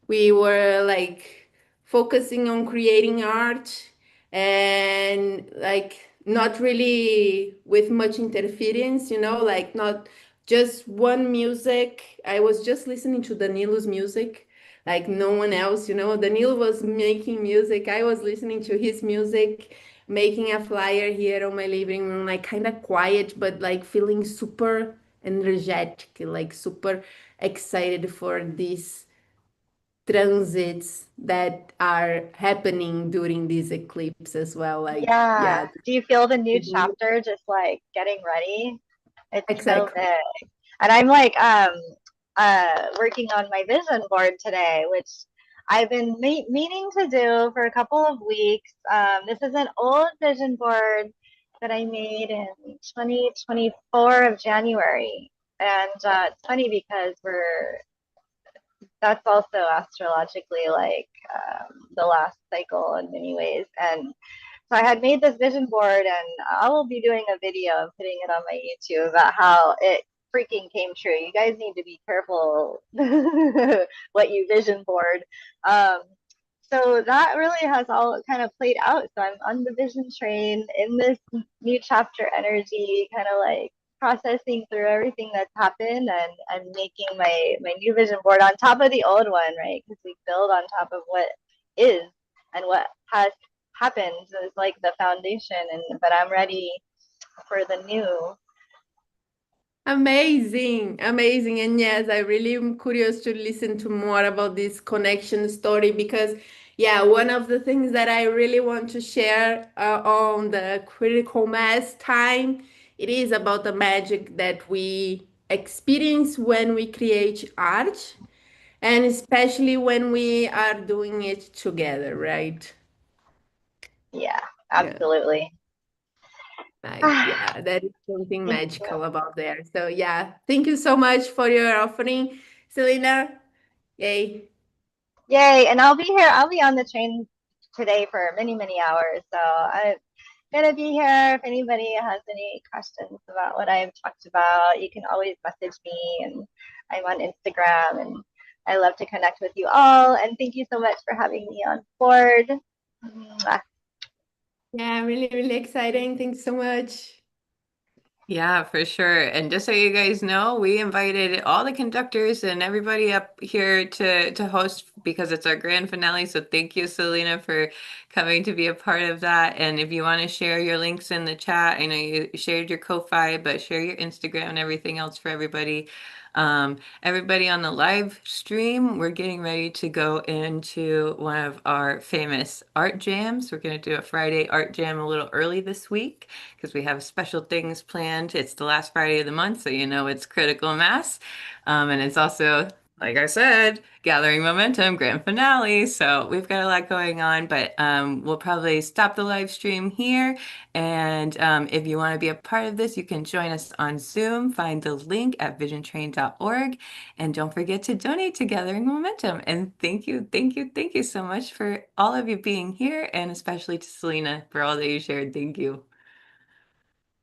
Speaker 1: we were like focusing on creating art and like not really with much interference, like not just one music. I was just listening to Danilo's music, like no one else, Danilo was making music. I was listening to his music, making a flyer here on my living room, like kind of quiet, but like feeling super energetic, like super excited for these transits that are happening during this eclipse as well. Like,
Speaker 5: Yeah.
Speaker 1: yeah,
Speaker 5: Do you feel the new chapter just like getting ready? It's so
Speaker 1: exactly.
Speaker 5: big. And I'm like working on my vision board today, which I've been meaning to do for a couple of weeks. This is an old vision board that I made in 2024 of January. And it's funny because that's also astrologically like the last cycle in many ways. And so I had made this vision board, and I will be doing a video and putting it on my YouTube about how it freaking came true. You guys need to be careful what you vision board. Um, so that really has all kind of played out. So I'm on the vision train in this new chapter energy, kind of like processing through everything that's happened, and making my new vision board on top of the old one, right? Because we build on top of what is, and what has happened is like the foundation. And but I'm ready for the new.
Speaker 1: Amazing, amazing. And yes, I really am curious to listen to more about this connection story because, yeah, one of the things that I really want to share on the critical mass time, it is about the magic that we experience when we create art, and especially when we are doing it together, right?
Speaker 5: Yeah,
Speaker 1: Yeah.
Speaker 5: absolutely.
Speaker 1: Like,
Speaker 5: Thank
Speaker 1: yeah, that is something
Speaker 5: you.
Speaker 1: magical about there. So, yeah, thank you so much for your offering, Selena. Yay.
Speaker 5: Yay. And I'll be here. I'll be on the train today for many, many hours. So I'm going to be here. If anybody has any questions about what I've talked about, you can always message me. And I'm on Instagram. And I love to connect with you all. And thank you so much for having me on board. Mwah.
Speaker 1: Yeah, really, really exciting. Thanks so much.
Speaker 2: Yeah, for sure. And just so you guys know, we invited all the conductors and everybody up here to host because it's our grand finale. So thank you, Selena, for coming to be a part of that. And if you want to share your links in the chat, I know you shared your Ko-Fi, but share your Instagram and everything else for everybody. Everybody on the live stream, we're getting ready to go into one of our famous art jams. We're going to do a Friday art jam a little early this week because we have special things planned. It's the last Friday of the month, so you know it's critical mass. And it's also, like I said, gathering momentum, grand finale. So we've got a lot going on, but we'll probably stop the live stream here. And if you want to be a part of this, you can join us on Zoom. Find the link at visiontrain.org. And don't forget to donate to Gathering Momentum. And thank you, thank you, thank you so much for all of you being here, and especially to Selena for all that you shared. Thank you.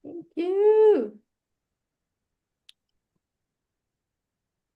Speaker 1: Thank you.